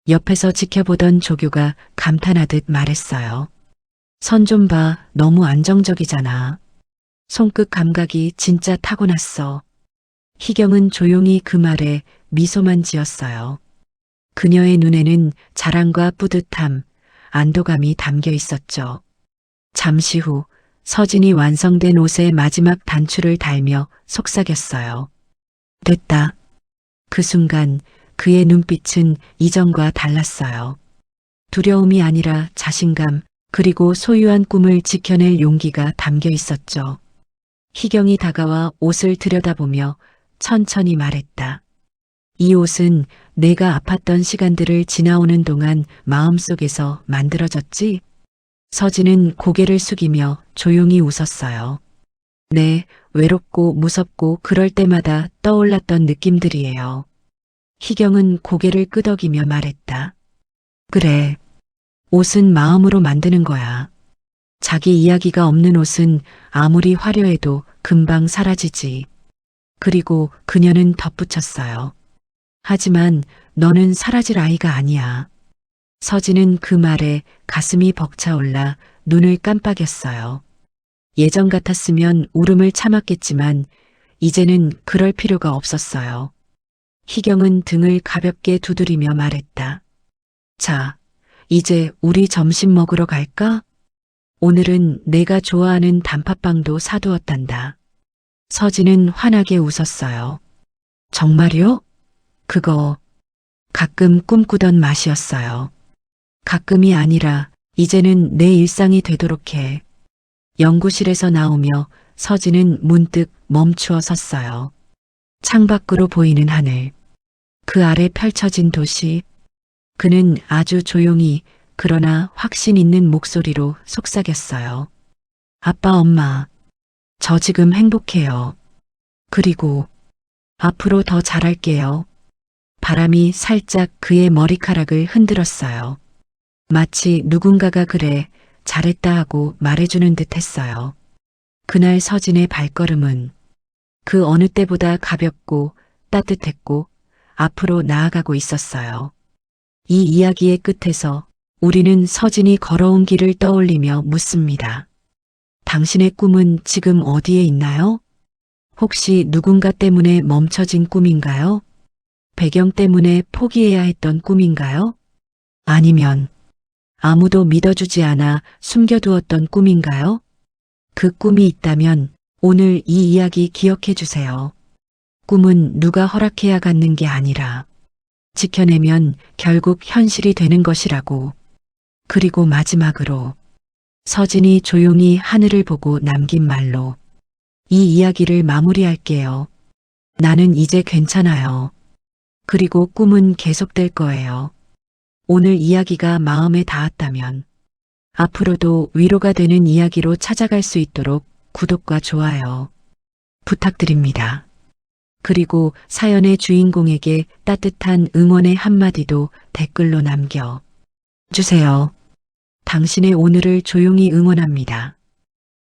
옆에서 지켜보던 조교가 감탄하듯 말했어요. 선 좀 봐, 너무 안정적이잖아. 손끝 감각이 진짜 타고났어. 희경은 조용히 그 말에 미소만 지었어요. 그녀의 눈에는 자랑과 뿌듯함, 안도감이 담겨 있었죠. 잠시 후 서진이 완성된 옷의 마지막 단추를 달며 속삭였어요. 됐다. 그 순간 그의 눈빛은 이전과 달랐어요. 두려움이 아니라 자신감, 그리고 소유한 꿈을 지켜낼 용기가 담겨 있었죠. 희경이 다가와 옷을 들여다보며 천천히 말했다. 이 옷은 내가 아팠던 시간들을 지나오는 동안 마음속에서 만들어졌지? 서진은 고개를 숙이며 조용히 웃었어요. 네, 외롭고 무섭고 그럴 때마다 떠올랐던 느낌들이에요. 희경은 고개를 끄덕이며 말했다. 그래, 옷은 마음으로 만드는 거야. 자기 이야기가 없는 옷은 아무리 화려해도 금방 사라지지. 그리고 그녀는 덧붙였어요. 하지만 너는 사라질 아이가 아니야. 서진은 그 말에 가슴이 벅차올라 눈을 깜빡였어요. 예전 같았으면 울음을 참았겠지만 이제는 그럴 필요가 없었어요. 희경은 등을 가볍게 두드리며 말했다. 자, 이제 우리 점심 먹으러 갈까? 오늘은 내가 좋아하는 단팥빵도 사두었단다. 서진은 환하게 웃었어요. 정말요? 그거 가끔 꿈꾸던 맛이었어요. 가끔이 아니라 이제는 내 일상이 되도록 해. 연구실에서 나오며 서진은 문득 멈추어 섰어요. 창밖으로 보이는 하늘, 그 아래 펼쳐진 도시, 그는 아주 조용히 그러나 확신 있는 목소리로 속삭였어요. 아빠, 엄마, 저 지금 행복해요. 그리고 앞으로 더 잘할게요. 바람이 살짝 그의 머리카락을 흔들었어요. 마치 누군가가 그래, 잘했다 하고 말해주는 듯 했어요. 그날 서진의 발걸음은 그 어느 때보다 가볍고 따뜻했고 앞으로 나아가고 있었어요. 이 이야기의 끝에서 우리는 서진이 걸어온 길을 떠올리며 묻습니다. 당신의 꿈은 지금 어디에 있나요? 혹시 누군가 때문에 멈춰진 꿈인가요? 배경 때문에 포기해야 했던 꿈인가요? 아니면 아무도 믿어주지 않아 숨겨두었던 꿈인가요? 그 꿈이 있다면 오늘 이 이야기 기억해 주세요. 꿈은 누가 허락해야 갖는 게 아니라 지켜내면 결국 현실이 되는 것이라고. 그리고 마지막으로 서진이 조용히 하늘을 보고 남긴 말로 이 이야기를 마무리할게요. 나는 이제 괜찮아요. 그리고 꿈은 계속될 거예요. 오늘 이야기가 마음에 닿았다면 앞으로도 위로가 되는 이야기로 찾아갈 수 있도록 구독과 좋아요 부탁드립니다. 그리고 사연의 주인공에게 따뜻한 응원의 한마디도 댓글로 남겨 주세요. 당신의 오늘을 조용히 응원합니다.